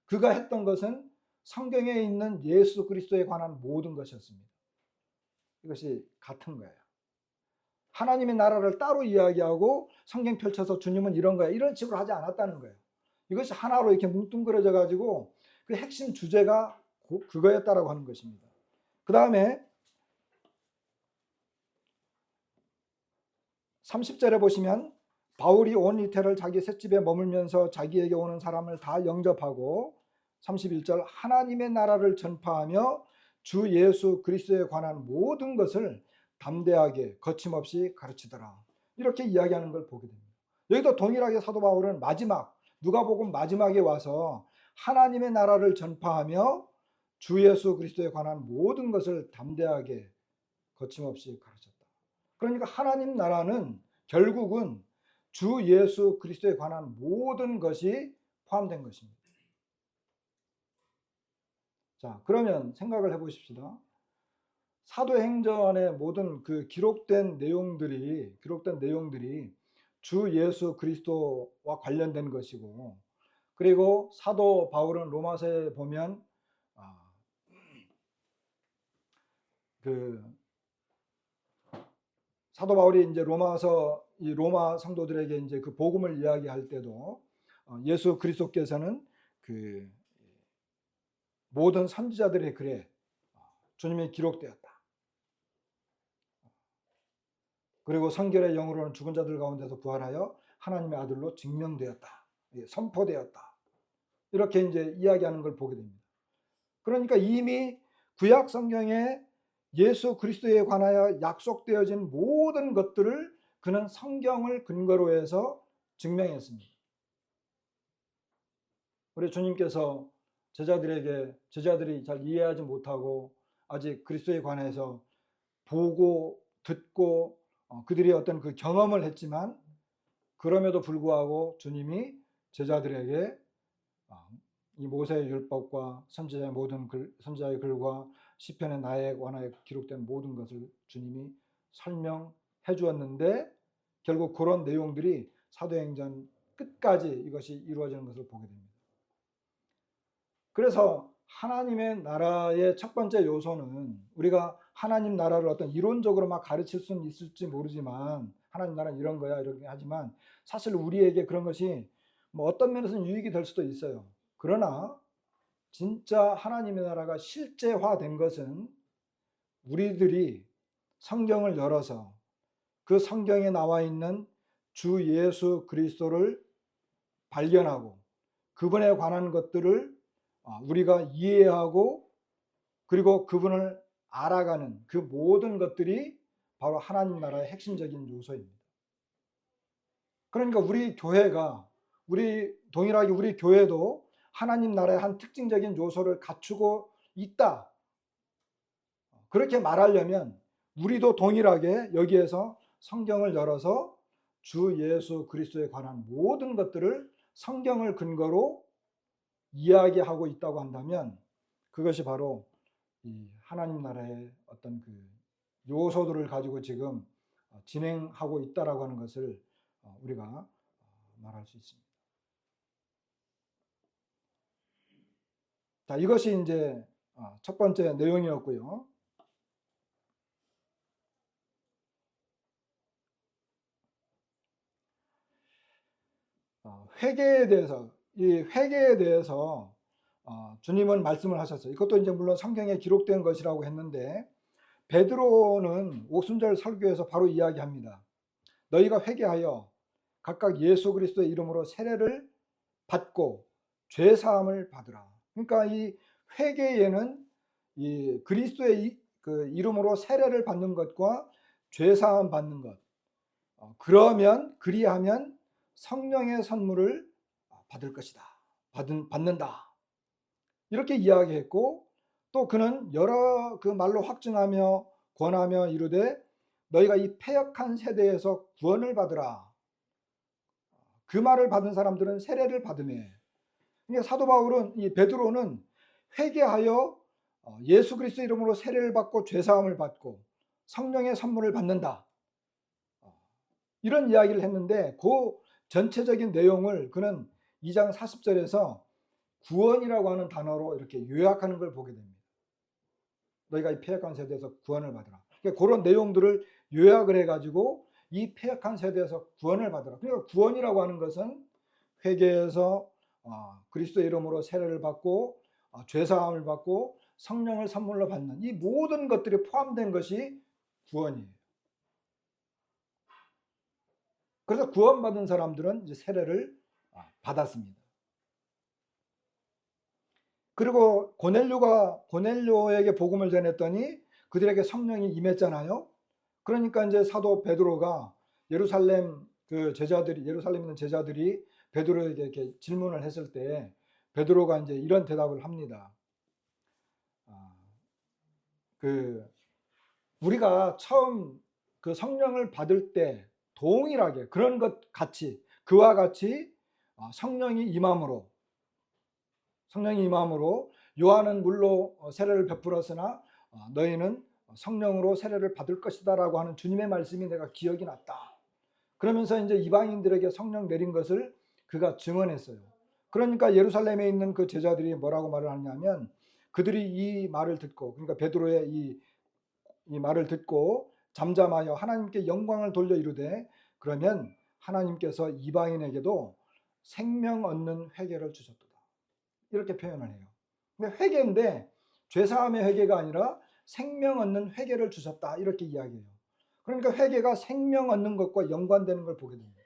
그가 했던 것은 성경에 있는 예수 그리스도에 관한 모든 것이었습니다. 이것이 같은 거예요. 하나님의 나라를 따로 이야기하고 성경 펼쳐서 주님은 이런 거야 이런 식으로 하지 않았다는 거예요. 이것이 하나로 이렇게 뭉뚱그려져 가지고 그 핵심 주제가 그거였다라고 하는 것입니다. 그 다음에 30절에 보시면 바울이 온 이태를 자기 셋집에 머물면서 자기에게 오는 사람을 다 영접하고 31절 하나님의 나라를 전파하며 주 예수 그리스도에 관한 모든 것을 담대하게 거침없이 가르치더라. 이렇게 이야기하는 걸 보게 됩니다. 여기도 동일하게 사도 바울은 누가복음 마지막에 와서 하나님의 나라를 전파하며 주 예수 그리스도에 관한 모든 것을 담대하게 거침없이 가르쳤다. 그러니까 하나님 나라는 결국은 주 예수 그리스도에 관한 모든 것이 포함된 것입니다. 자, 그러면 생각을 해보십시다. 사도행전의 모든 그 기록된 내용들이 주 예수 그리스도와 관련된 것이고, 그리고 사도 바울은 로마서에 보면 그 사도 바울이 이제 로마 성도들에게 이제 그 복음을 이야기할 때도 예수 그리스도께서는 그 모든 선지자들의 글에 주님이 기록되었다. 그리고 성결의 영으로는 죽은 자들 가운데서 부활하여 하나님의 아들로 증명되었다. 선포되었다. 이렇게 이제 이야기하는 걸 보게 됩니다. 그러니까 이미 구약 성경에 예수 그리스도에 관하여 약속되어진 모든 것들을 그는 성경을 근거로 해서 증명했습니다. 우리 주님께서 제자들이 잘 이해하지 못하고 아직 그리스도에 관해서 보고 듣고 그들이 어떤 그 경험을 했지만 그럼에도 불구하고 주님이 제자들에게 이 모세의 율법과 선지자의 글과 시편의 나에 관하여 기록된 모든 것을 주님이 설명해 주었는데 결국 그런 내용들이 사도행전 끝까지 이것이 이루어지는 것을 보게 됩니다. 그래서 하나님의 나라의 첫 번째 요소는 우리가 하나님 나라를 어떤 이론적으로 막 가르칠 수는 있을지 모르지만 하나님 나라는 이런 거야 이렇게 하지만 사실 우리에게 그런 것이 뭐 어떤 면에서는 유익이 될 수도 있어요. 그러나 진짜 하나님의 나라가 실제화된 것은 우리들이 성경을 열어서 그 성경에 나와 있는 주 예수 그리스도를 발견하고 그분에 관한 것들을 우리가 이해하고 그리고 그분을 알아가는 그 모든 것들이 바로 하나님 나라의 핵심적인 요소입니다. 그러니까 동일하게 우리 교회도 하나님 나라의 한 특징적인 요소를 갖추고 있다. 그렇게 말하려면 우리도 동일하게 여기에서 성경을 열어서 주 예수 그리스도에 관한 모든 것들을 성경을 근거로 이야기하고 있다고 한다면 그것이 바로 이 하나님 나라의 어떤 그 요소들을 가지고 지금 진행하고 있다라고 하는 것을 우리가 말할 수 있습니다. 자, 이것이 이제 첫 번째 내용이었고요. 회개에 대해서 주님은 말씀을 하셨어요. 이것도 이제 물론 성경에 기록된 것이라고 했는데 베드로는 오순절 설교에서 바로 이야기합니다. 너희가 회개하여 각각 예수 그리스도의 이름으로 세례를 받고 죄 사함을 받으라. 그러니까 이 회개에는 이 그리스도의 그 이름으로 세례를 받는 것과 죄 사함 받는 것. 그러면 그리하면 성령의 선물을 받을 것이다. 받는다. 이렇게 이야기했고 또 그는 여러 그 말로 확증하며 권하며 이르되 너희가 이 패역한 세대에서 구원을 받으라. 그 말을 받은 사람들은 세례를 받으매. 그러니까 사도 바울은 이 베드로는 회개하여 예수 그리스도 이름으로 세례를 받고 죄 사함을 받고 성령의 선물을 받는다. 이런 이야기를 했는데 그 전체적인 내용을 그는 2장 40절에서 구원이라고 하는 단어로 이렇게 요약하는 걸 보게 됩니다. 너희가 이 패역한 세대에서 구원을 받으라. 그러니까 그런 내용들을 요약을 해가지고 이 패역한 세대에서 구원을 받으라. 그러니까 구원이라고 하는 것은 회개해서 그리스도의 이름으로 세례를 받고 죄 사함을 받고 성령을 선물로 받는 이 모든 것들이 포함된 것이 구원이에요. 그래서 구원받은 사람들은 이제 세례를 받았습니다. 그리고 고넬료에게 복음을 전했더니 그들에게 성령이 임했잖아요. 그러니까 이제 사도 베드로가 예루살렘에 있는 제자들이 베드로에게 이렇게 질문을 했을 때 베드로가 이제 이런 대답을 합니다. 우리가 처음 그 성령을 받을 때 동일하게 그런 것 같이 그와 같이 성령이 임함으로 요한은 물로 세례를 베풀었으나 너희는 성령으로 세례를 받을 것이다라고 하는 주님의 말씀이 내가 기억이 났다. 그러면서 이제 이방인들에게 성령 내린 것을 그가 증언했어요. 그러니까 예루살렘에 있는 그 제자들이 뭐라고 말을 하냐면 그들이 이 말을 듣고 그러니까 베드로의 이 말을 듣고 잠잠하여 하나님께 영광을 돌려 이르되 그러면 하나님께서 이방인에게도 생명 얻는 회개를 주셨도다. 이렇게 표현을 해요. 근데 회개인데 죄사함의 회개가 아니라 생명 얻는 회개를 주셨다. 이렇게 이야기해요. 그러니까 회개가 생명 얻는 것과 연관되는 걸 보게 됩니다.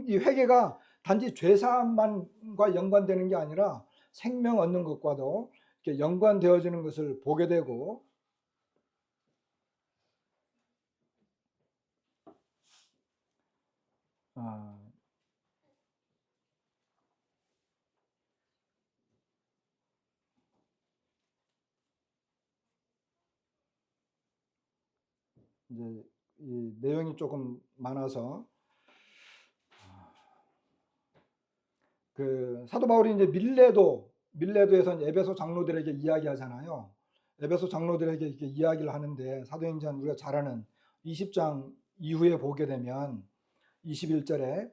이 회개가 단지 죄사함만과 연관되는 게 아니라 생명 얻는 것과도 이렇게 연관되어지는 것을 보게 되고 이제 이 내용이 조금 많아서 그 사도 바울이 이제 밀레도에서 에베소 장로들에게 이야기하잖아요. 에베소 장로들에게 이렇게 이야기를 하는데 사도행전 우리가 잘 아는 20장 이후에 보게 되면 21절에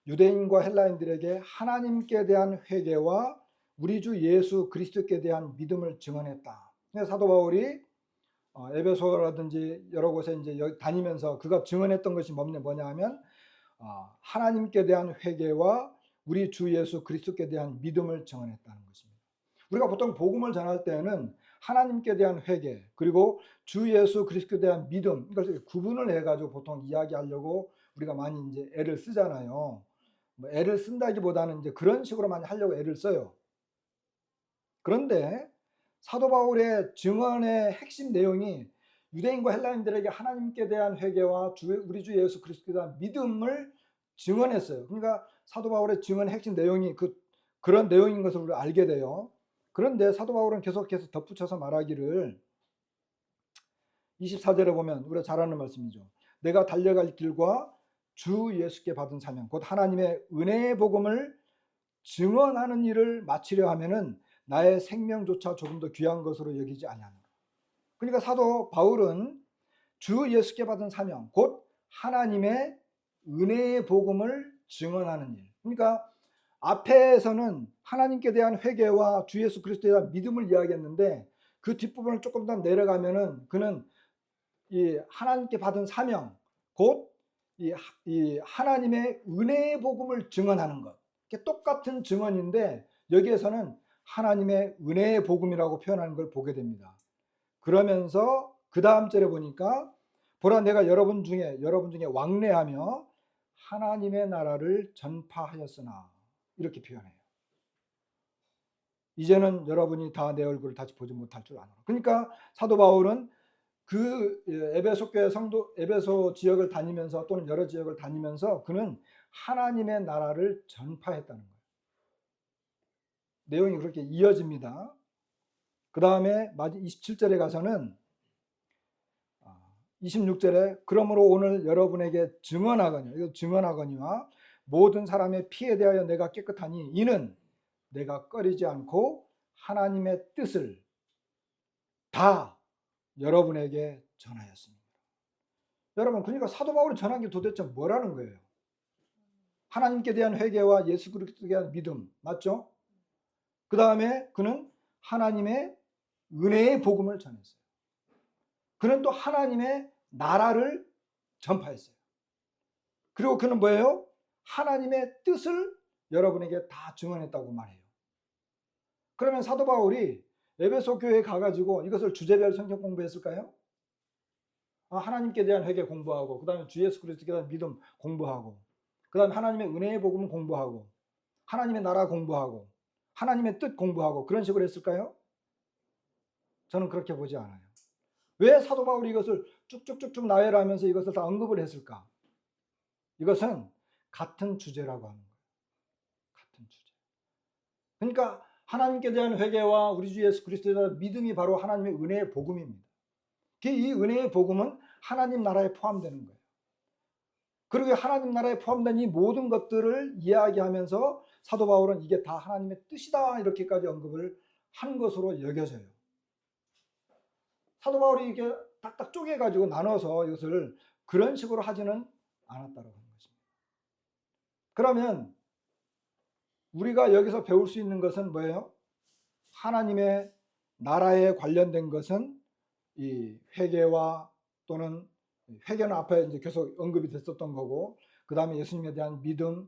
유대인과 헬라인들에게 하나님께 대한 회개와 우리 주 예수 그리스도께 대한 믿음을 증언했다. 사도 바울이 에베소라든지 여러 곳에 이제 다니면서 그가 증언했던 것이 뭐냐 하면 하나님께 대한 회개와 우리 주 예수 그리스도께 대한 믿음을 증언했다는 것입니다. 우리가 보통 복음을 전할 때는 하나님께 대한 회개 그리고 주 예수 그리스도에 대한 믿음 이걸 구분을 해가지고 보통 이야기하려고 우리가 많이 이제 애를 쓰잖아요. 뭐 애를 쓴다기보다는 이제 그런 식으로 많이 하려고 애를 써요. 그런데 사도 바울의 증언의 핵심 내용이 유대인과 헬라인들에게 하나님께 대한 회개와 우리 주 예수 그리스도에 대한 믿음을 증언했어요. 그러니까 사도 바울의 증언의 핵심 내용이 그런 내용인 것을 우리가 알게 돼요. 그런데 사도 바울은 계속해서 덧붙여서 말하기를 24절에 보면 우리가 잘 아는 말씀이죠. 내가 달려갈 길과 주 예수께 받은 사명 곧 하나님의 은혜의 복음을 증언하는 일을 마치려 하면은 나의 생명조차 조금 더 귀한 것으로 여기지 아니하노라. 그러니까 사도 바울은 주 예수께 받은 사명 곧 하나님의 은혜의 복음을 증언하는 일. 그러니까 앞에서는 하나님께 대한 회개와 주 예수 그리스도에 대한 믿음을 이야기했는데 그 뒷부분을 조금 더 내려가면은 그는 이 하나님께 받은 사명 곧 이 하나님의 은혜의 복음을 증언하는 것. 똑같은 증언인데 여기에서는 하나님의 은혜의 복음이라고 표현하는 걸 보게 됩니다. 그러면서 그 다음 절에 보니까 보라 내가 여러분 중에 왕래하며 하나님의 나라를 전파하였으나 이렇게 표현해요. 이제는 여러분이 다 내 얼굴을 다시 보지 못할 줄 아노라. 그러니까 사도 바울은 그 에베소 교회 성도 에베소 지역을 다니면서 또는 여러 지역을 다니면서 그는 하나님의 나라를 전파했다는 거예요. 내용이 그렇게 이어집니다. 그 다음에 27절에 가서는 26절에 그러므로 오늘 여러분에게 증언하거니와 모든 사람의 피에 대하여 내가 깨끗하니 이는 내가 꺼리지 않고 하나님의 뜻을 다 여러분에게 전하였습니다. 여러분, 그러니까 사도 바울이 전한 게 도대체 뭐라는 거예요? 하나님께 대한 회개와 예수 그리스도에 대한 믿음, 맞죠? 그 다음에 그는 하나님의 은혜의 복음을 전했어요. 그는 또 하나님의 나라를 전파했어요. 그리고 그는 뭐예요? 하나님의 뜻을 여러분에게 다 증언했다고 말해요. 그러면 사도 바울이 에베소 교회에 가가지고 이것을 주제별 성경 공부했을까요? 하나님께 대한 회개 공부하고, 그 다음에 주 예수 그리스도에 대한 믿음 공부하고, 그 다음에 하나님의 은혜의 복음 공부하고, 하나님의 나라 공부하고, 하나님의 뜻 공부하고 그런 식으로 했을까요? 저는 그렇게 보지 않아요. 왜 사도 바울이 이것을 쭉쭉쭉쭉 나열하면서 이것을 다 언급을 했을까? 이것은 같은 주제라고 하는 거예요. 같은 주제. 그러니까 하나님께 대한 회개와 우리 주 예수 그리스도에 대한 믿음이 바로 하나님의 은혜의 복음입니다. 이 은혜의 복음은 하나님 나라에 포함되는 거예요. 그리고 하나님 나라에 포함된 이 모든 것들을 이야기하면서 사도 바울은 이게 다 하나님의 뜻이다 이렇게까지 언급을 한 것으로 여겨져요. 사도 바울이 이렇게 딱딱 쪼개가지고 나눠서 이것을 그런 식으로 하지는 않았다고 하는 것입니다. 그러면 우리가 여기서 배울 수 있는 것은 뭐예요? 하나님의 나라에 관련된 것은 이 회개와 또는 회개는 앞에 이제 계속 언급이 됐었던 거고, 그 다음에 예수님에 대한 믿음,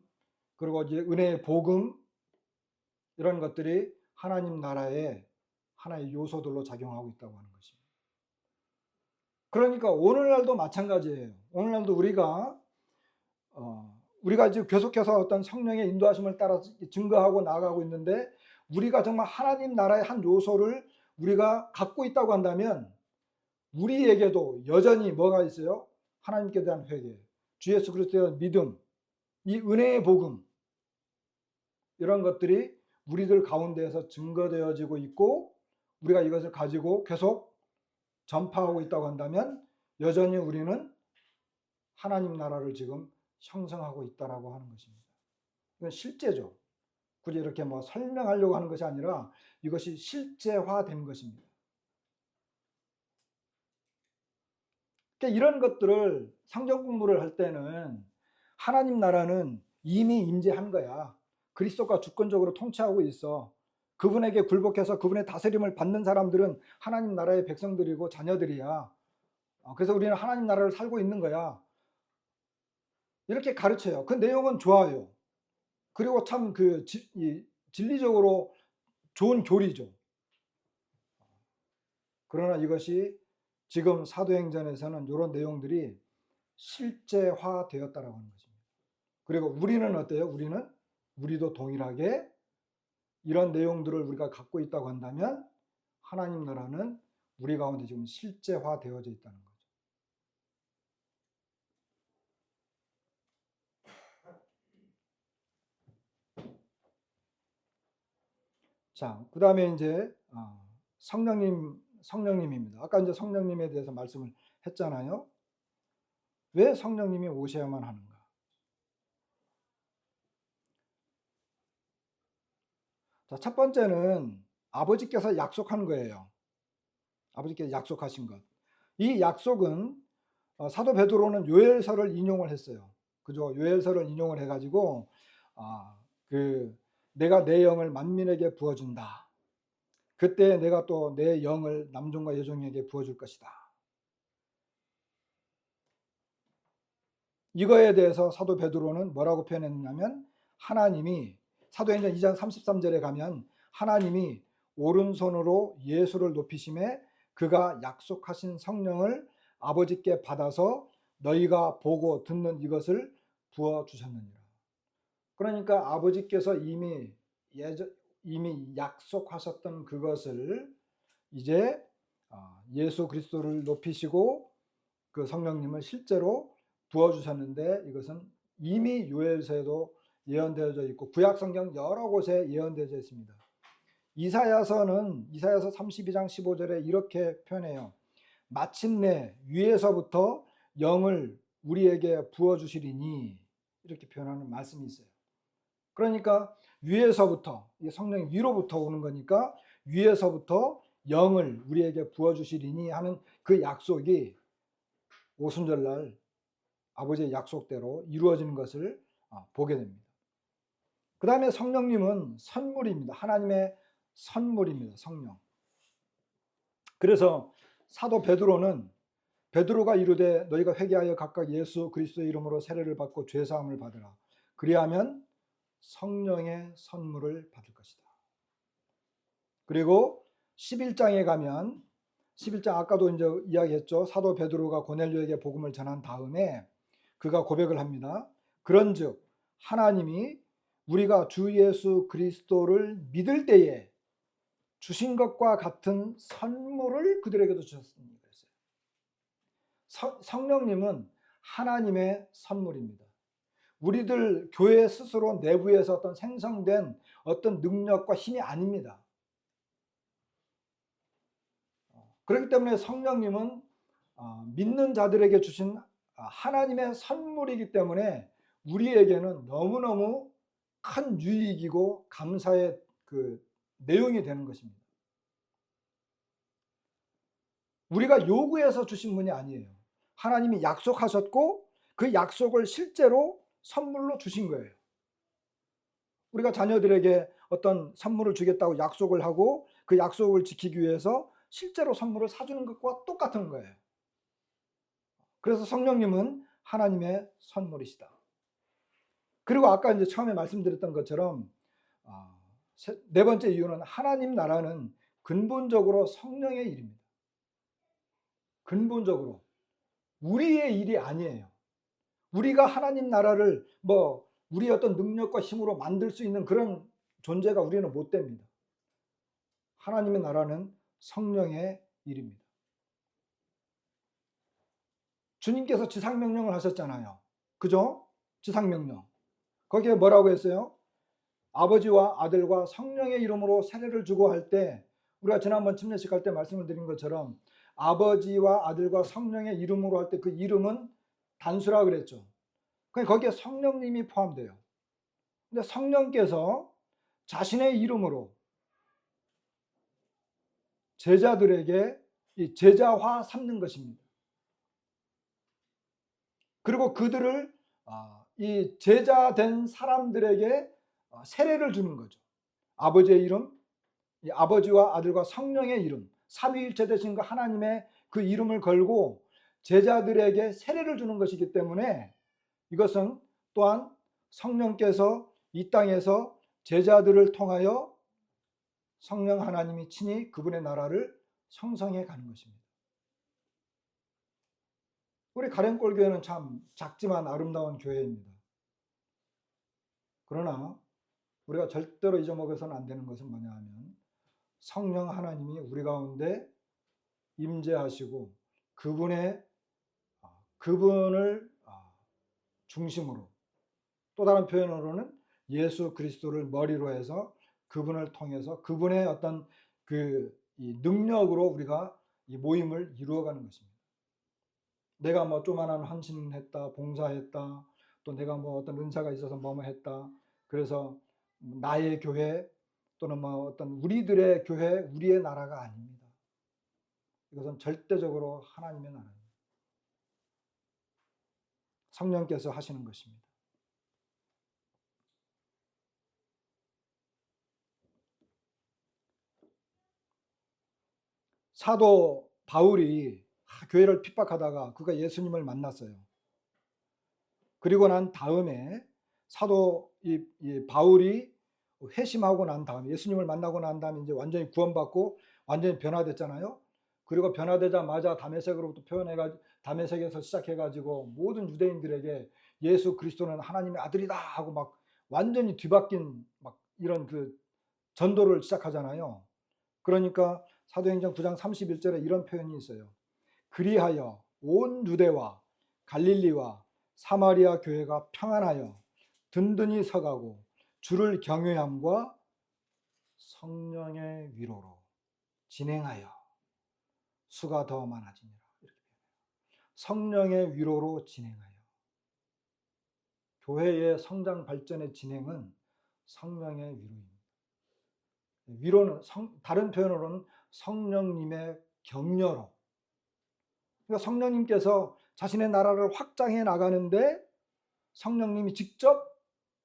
그리고 이제 은혜의 복음, 이런 것들이 하나님 나라의 하나의 요소들로 작용하고 있다고 하는 것입니다. 그러니까 오늘날도 마찬가지예요. 오늘날도 우리가 지금 계속해서 어떤 성령의 인도하심을 따라 증거하고 나아가고 있는데, 우리가 정말 하나님 나라의 한 요소를 우리가 갖고 있다고 한다면 우리에게도 여전히 뭐가 있어요? 하나님께 대한 회개, 주 예수 그리스도에 대한 믿음, 이 은혜의 복음, 이런 것들이 우리들 가운데에서 증거되어지고 있고 우리가 이것을 가지고 계속 전파하고 있다고 한다면 여전히 우리는 하나님 나라를 지금 형성하고 있다라고 하는 것입니다. 이건 실제죠. 굳이 이렇게 뭐 설명하려고 하는 것이 아니라 이것이 실제화된 것입니다. 그러니까 이런 것들을 성경 공부를 할 때는 하나님 나라는 이미 임재한 거야. 그리스도가 주권적으로 통치하고 있어. 그분에게 굴복해서 그분의 다스림을 받는 사람들은 하나님 나라의 백성들이고 자녀들이야. 그래서 우리는 하나님 나라를 살고 있는 거야. 이렇게 가르쳐요. 그 내용은 좋아요. 그리고 참 진리적으로 좋은 교리죠. 그러나 이것이 지금 사도행전에서는 이런 내용들이 실제화되었다라고 하는 것입니다. 그리고 우리는 어때요? 우리도 동일하게 이런 내용들을 우리가 갖고 있다고 한다면 하나님 나라는 우리 가운데 지금 실제화되어져 있다는 거죠. 자, 그 다음에 이제 성령님입니다. 아까 이제 성령님에 대해서 말씀을 했잖아요. 왜 성령님이 오셔야만 하는가? 자, 첫 번째는 아버지께서 약속한 거예요. 아버지께서 약속하신 것. 이 약속은 사도 베드로는 요엘서를 인용을 했어요. 그죠? 요엘서를 인용을 해가지고 내가 내 영을 만민에게 부어준다. 그때 내가 또 내 영을 남종과 여종에게 부어줄 것이다. 이거에 대해서 사도 베드로는 뭐라고 표현했냐면 하나님이 사도행전 2장 33절에 가면 하나님이 오른손으로 예수를 높이심에 그가 약속하신 성령을 아버지께 받아서 너희가 보고 듣는 이것을 부어주셨느니라. 그러니까 아버지께서 이미 약속하셨던 그것을 이제 예수 그리스도를 높이시고 그 성령님을 실제로 부어주셨는데, 이것은 이미 요엘서에도 예언되어져 있고 구약 성경 여러 곳에 예언되어져 있습니다. 이사야서는 이사야서 32장 15절에 이렇게 표현해요. 마침내 위에서부터 영을 우리에게 부어주시리니, 이렇게 표현하는 말씀이 있어요. 그러니까 위에서부터, 성령이 위로부터 오는 거니까 위에서부터 영을 우리에게 부어주시리니 하는 그 약속이 오순절날 아버지의 약속대로 이루어지는 것을 보게 됩니다. 그 다음에 성령님은 선물입니다. 하나님의 선물입니다. 성령. 그래서 사도 베드로가 이르되 너희가 회개하여 각각 예수 그리스도의 이름으로 세례를 받고 죄사함을 받으라. 그리하면 성령의 선물을 받을 것이다. 그리고 11장에 가면 11장 아까도 이제 이야기했죠. 사도 베드로가 고넬료에게 복음을 전한 다음에 그가 고백을 합니다. 그런즉 하나님이 우리가 주 예수 그리스도를 믿을 때에 주신 것과 같은 선물을 그들에게도 주셨습니다. 성령님은 하나님의 선물입니다. 우리들 교회 스스로 내부에서 어떤 생성된 어떤 능력과 힘이 아닙니다. 그렇기 때문에 성령님은 믿는 자들에게 주신 하나님의 선물이기 때문에 우리에게는 너무너무 큰 유익이고 감사의 그 내용이 되는 것입니다. 우리가 요구해서 주신 분이 아니에요. 하나님이 약속하셨고 그 약속을 실제로 선물로 주신 거예요. 우리가 자녀들에게 어떤 선물을 주겠다고 약속을 하고 그 약속을 지키기 위해서 실제로 선물을 사주는 것과 똑같은 거예요. 그래서 성령님은 하나님의 선물이시다. 그리고 아까 이제 처음에 말씀드렸던 것처럼 네 번째 이유는 하나님 나라는 근본적으로 성령의 일입니다. 근본적으로 우리의 일이 아니에요. 우리가 하나님 나라를 우리의 어떤 능력과 힘으로 만들 수 있는 그런 존재가 우리는 못 됩니다. 하나님의 나라는 성령의 일입니다. 주님께서 지상명령을 하셨잖아요. 그죠? 지상명령. 거기에 뭐라고 했어요? 아버지와 아들과 성령의 이름으로 세례를 주고 할 때, 우리가 지난번 침례식 할 때 말씀을 드린 것처럼 아버지와 아들과 성령의 이름으로 할 때 그 이름은 단수라 그랬죠. 거기에 성령님이 포함돼요. 근데 성령께서 자신의 이름으로 제자들에게 이 제자화 삼는 것입니다. 그리고 그들을 이 제자된 사람들에게 세례를 주는 거죠. 아버지의 이름, 아버지와 아들과 성령의 이름, 삼위일체 되신 그 하나님의 그 이름을 걸고 제자들에게 세례를 주는 것이기 때문에 이것은 또한 성령께서 이 땅에서 제자들을 통하여 성령 하나님이 친히 그분의 나라를 형성해 가는 것입니다. 우리 가렌골 교회는 참 작지만 아름다운 교회입니다. 그러나 우리가 절대로 잊어먹어서는 안 되는 것은 뭐냐 하면 성령 하나님이 우리 가운데 임재하시고 그분을 중심으로, 또 다른 표현으로는 예수 그리스도를 머리로 해서 그분을 통해서 그분의 어떤 이 능력으로 우리가 이 모임을 이루어가는 것입니다. 내가 조그만한 헌신했다, 봉사했다, 또 내가 어떤 은사가 있어서 했다, 그래서 나의 교회 또는 어떤 우리들의 교회, 우리의 나라가 아닙니다. 이것은 절대적으로 하나님의 나라입니다. 성령께서 하시는 것입니다. 사도 바울이 교회를 핍박하다가 그가 예수님을 만났어요. 그리고 난 다음에 사도 이 바울이 회심하고 난 다음에 예수님을 만나고 난 다음에 이제 완전히 구원받고 완전히 변화됐잖아요. 그리고 변화되자마자 다메섹으로부터 다메섹에서 시작해가지고 모든 유대인들에게 예수 그리스도는 하나님의 아들이다 하고 막 완전히 뒤바뀐 막 이런 그 전도를 시작하잖아요. 그러니까 사도행전 9장 31절에 이런 표현이 있어요. 그리하여 온 유대와 갈릴리와 사마리아 교회가 평안하여 든든히 서가고 주를 경외함과 성령의 위로로 진행하여 수가 더 많아지니라. 이렇게 성령의 위로로 진행하여. 교회의 성장 발전의 진행은 성령의 위로입니다. 위로는 다른 표현으로는 성령님의 격려로. 그러니까 성령님께서 자신의 나라를 확장해 나가는데 성령님이 직접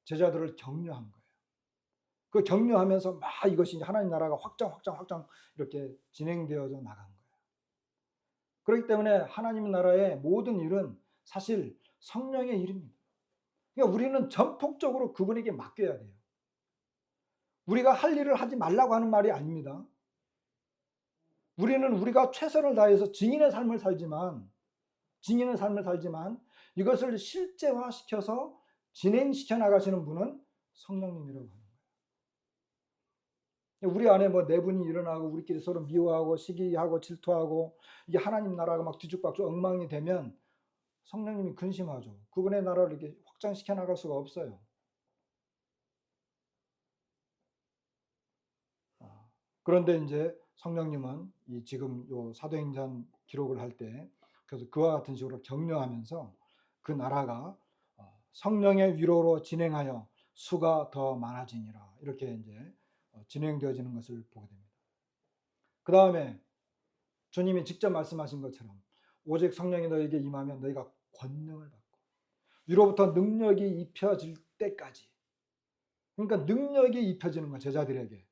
제자들을 격려한 거예요. 그 격려하면서 막 이것이 하나님 나라가 확장 이렇게 진행되어져 나간 거예요. 그렇기 때문에 하나님 나라의 모든 일은 사실 성령의 일입니다. 그러니까 우리는 전폭적으로 그분에게 맡겨야 돼요. 우리가 할 일을 하지 말라고 하는 말이 아닙니다. 우리는 우리가 최선을 다해서 증인의 삶을 살지만 이것을 실제화시켜서 진행시켜 나가시는 분은 성령님이라고 하는 거예요. 우리 안에 뭐 내분이 일어나고 우리끼리 서로 미워하고 시기하고 질투하고 이게 하나님 나라가 막 뒤죽박죽 엉망이 되면 성령님이 근심하죠. 그분의 나라를 이렇게 확장시켜 나갈 수가 없어요. 그런데 이제 성령님은 이 지금 요 사도행전 기록을 할 때 그래서 그와 같은 식으로 격려하면서 그 나라가 성령의 위로로 진행하여 수가 더 많아지니라 이렇게 이제 진행되어지는 것을 보게 됩니다. 그 다음에 주님이 직접 말씀하신 것처럼 오직 성령이 너에게 임하면 너희가 권능을 받고 위로부터 능력이 입혀질 때까지, 그러니까 능력이 입혀지는 거예요. 제자들에게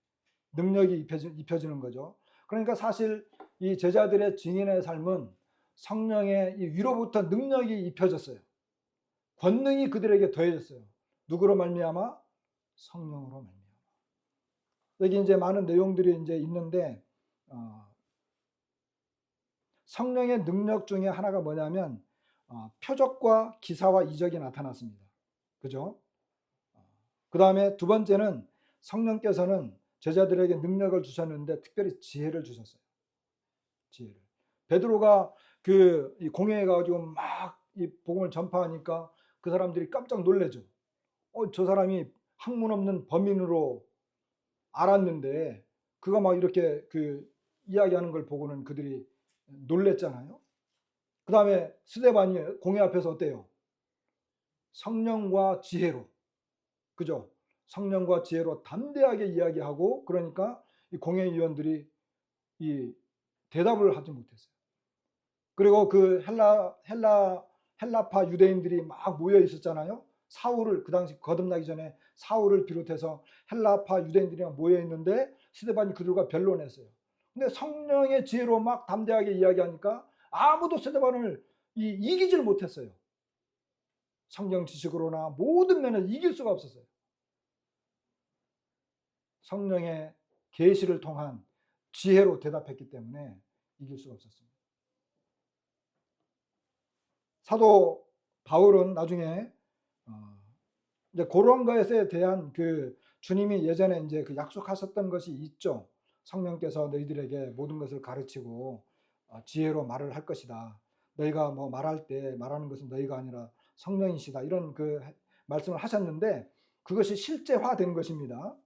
능력이 입혀지는 거죠. 그러니까 사실 이 제자들의 증인의 삶은 성령의 이 위로부터 능력이 입혀졌어요. 권능이 그들에게 더해졌어요. 누구로 말미암아? 성령으로 말미암아. 여기 이제 많은 내용들이 이제 있는데 성령의 능력 중에 하나가 뭐냐면 표적과 기사와 이적이 나타났습니다. 그죠? 그 다음에 두 번째는 성령께서는 제자들에게 능력을 주셨는데 특별히 지혜를 주셨어요. 지혜를. 베드로가 그 공회에 가지고 막 이 복음을 전파하니까 그 사람들이 깜짝 놀래죠. 저 사람이 학문 없는 범인으로 알았는데 그가 막 이렇게 그 이야기하는 걸 보고는 그들이 놀랬잖아요. 그 다음에 스데반이 공회 앞에서 어때요? 성령과 지혜로, 그죠? 성령과 지혜로 담대하게 이야기하고, 그러니까 이 공회의원들이 이 대답을 하지 못했어요. 그리고 그 헬라파 유대인들이 막 모여 있었잖아요. 사울을, 그 당시 거듭나기 전에 사울을 비롯해서 헬라파 유대인들이 모여 있는데 스데반이 그들과 변론했어요. 근데 성령의 지혜로 막 담대하게 이야기하니까 아무도 스데반을 이기질 못했어요. 성경 지식으로나 모든 면에서 이길 수가 없었어요. 성령의 계시를 통한 지혜로 대답했기 때문에 이길 수가 없었습니다. 사도 바울은 나중에 이제 그런 것에 대한 그 주님이 예전에 이제 그 약속하셨던 것이 있죠. 성령께서 너희들에게 모든 것을 가르치고 지혜로 말을 할 것이다. 너희가 뭐 말할 때 말하는 것은 너희가 아니라 성령이시다. 이런 그 말씀을 하셨는데 그것이 실제화된 것입니다.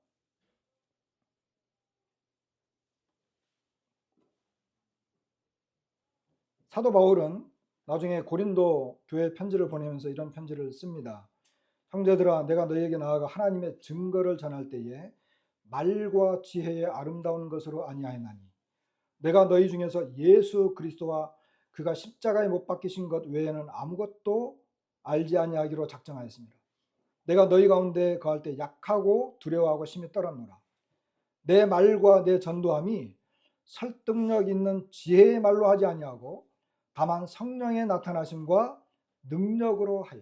사도 바울은 나중에 고린도 교회 편지를 보내면서 이런 편지를 씁니다. 형제들아, 내가 너희에게 나아가 하나님의 증거를 전할 때에 말과 지혜의 아름다운 것으로 아니하였나니 내가 너희 중에서 예수 그리스도와 그가 십자가에 못 박히신 것 외에는 아무것도 알지 아니하기로 작정하였습니다. 내가 너희 가운데 거할 때 약하고 두려워하고 심히 떨었노라. 내 말과 내 전도함이 설득력 있는 지혜의 말로 하지 아니하고 다만 성령의 나타나심과 능력으로 하여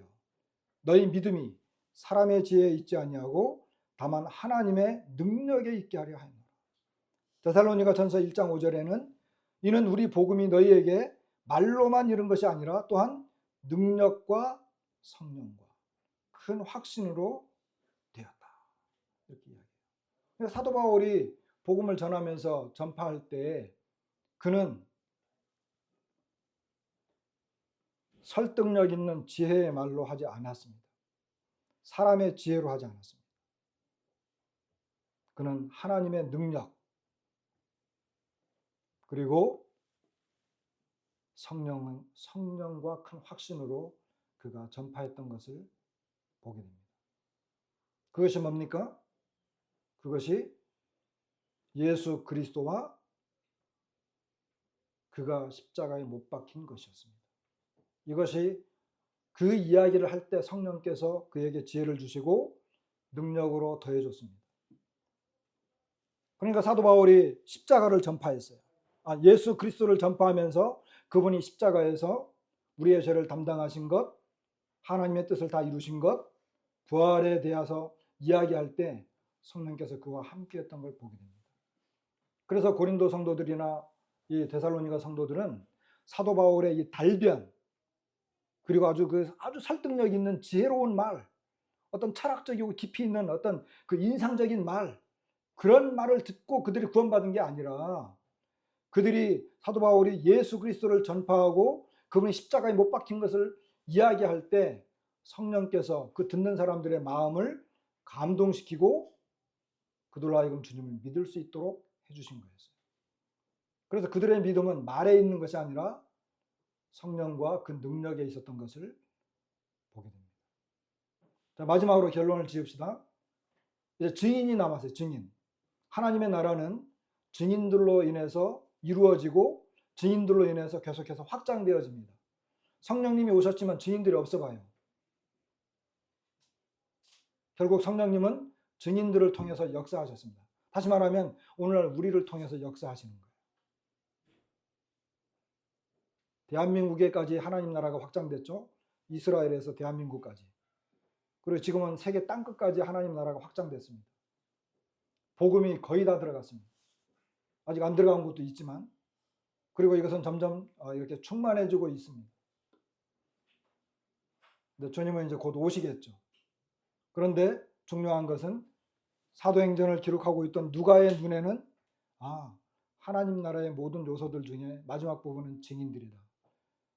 너희 믿음이 사람의 지혜에 있지 아니하고 다만 하나님의 능력에 있게 하려 하였노라. 데살로니가전서 1장 5절에는 이는 우리 복음이 너희에게 말로만 이른 것이 아니라 또한 능력과 성령과 큰 확신으로 되었다. 이렇게 이야기해요. 사도 바울이 복음을 전하면서 전파할 때 그는 설득력 있는 지혜의 말로 하지 않았습니다. 사람의 지혜로 하지 않았습니다. 그는 하나님의 능력 그리고 성령과 큰 확신으로 그가 전파했던 것을 보게 됩니다. 그것이 뭡니까? 그것이 예수 그리스도와 그가 십자가에 못 박힌 것이었습니다. 이것이 그 이야기를 할 때 성령께서 그에게 지혜를 주시고 능력으로 더해줬습니다. 그러니까 사도 바울이 십자가를 전파했어요. 예수 그리스도를 전파하면서 그분이 십자가에서 우리의 죄를 담당하신 것, 하나님의 뜻을 다 이루신 것, 부활에 대해서 이야기할 때 성령께서 그와 함께했던 걸 보게 됩니다. 그래서 고린도 성도들이나 이 데살로니가 성도들은 사도 바울의 이 달변 그리고 아주 설득력 있는 지혜로운 말, 어떤 철학적이고 깊이 있는 어떤 그 인상적인 말, 그런 말을 듣고 그들이 구원받은 게 아니라 그들이 사도 바울이 예수 그리스도를 전파하고 그분이 십자가에 못 박힌 것을 이야기할 때 성령께서 그 듣는 사람들의 마음을 감동시키고 그들로 하여금 주님을 믿을 수 있도록 해주신 거였어요. 그래서 그들의 믿음은 말에 있는 것이 아니라 성령과 그 능력에 있었던 것을 보게 됩니다. 자, 마지막으로 결론을 지읍시다. 이제 증인이 남았어요. 증인. 하나님의 나라는 증인들로 인해서 이루어지고 증인들로 인해서 계속해서 확장되어집니다. 성령님이 오셨지만 증인들이 없어 봐요. 결국 성령님은 증인들을 통해서 역사하셨습니다. 다시 말하면 오늘날 우리를 통해서 역사하시는 거예요. 대한민국에까지 하나님 나라가 확장됐죠. 이스라엘에서 대한민국까지. 그리고 지금은 세계 땅끝까지 하나님 나라가 확장됐습니다. 복음이 거의 다 들어갔습니다. 아직 안 들어간 곳도 있지만 그리고 이것은 점점 이렇게 충만해지고 있습니다. 근데 주님은 이제 곧 오시겠죠. 그런데 중요한 것은 사도행전을 기록하고 있던 누가의 눈에는 하나님 나라의 모든 요소들 중에 마지막 부분은 증인들이다.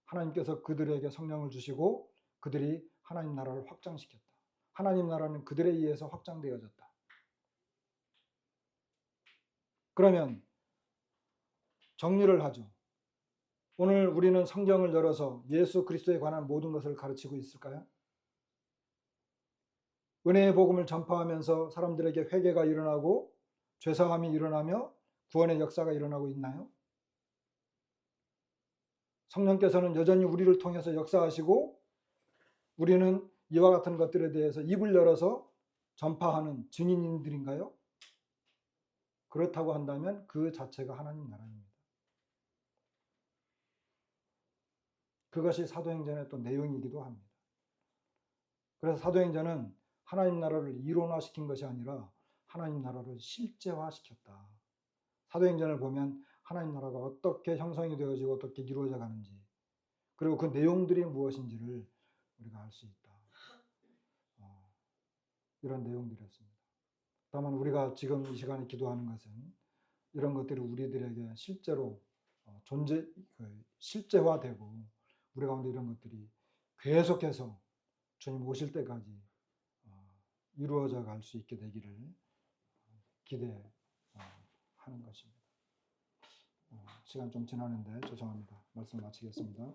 하나님께서 그들에게 성령을 주시고 그들이 하나님 나라를 확장시켰다. 하나님 나라는 그들에 의해서 확장되어졌다. 그러면 정리를 하죠. 오늘 우리는 성경을 열어서 예수 그리스도에 관한 모든 것을 가르치고 있을까요? 은혜의 복음을 전파하면서 사람들에게 회개가 일어나고 죄사함이 일어나며 구원의 역사가 일어나고 있나요? 성령께서는 여전히 우리를 통해서 역사하시고 우리는 이와 같은 것들에 대해서 입을 열어서 전파하는 증인인들인가요? 그렇다고 한다면 그 자체가 하나님 나라입니다. 그것이 사도행전의 또 내용이기도 합니다. 그래서 사도행전은 하나님 나라를 이론화시킨 것이 아니라 하나님 나라를 실제화시켰다. 사도행전을 보면 하나님 나라가 어떻게 형성이 되어지고 어떻게 이루어져 가는지 그리고 그 내용들이 무엇인지를 우리가 알 수 있다. 이런 내용들이었습니다. 다만 우리가 지금 이 시간에 기도하는 것은 이런 것들이 우리들에게 실제로 실제화되고 우리 가운데 이런 것들이 계속해서 주님 오실 때까지 이루어져 갈 수 있게 되기를 기대하는 것입니다. 시간 좀 지나는데 죄송합니다. 말씀 마치겠습니다.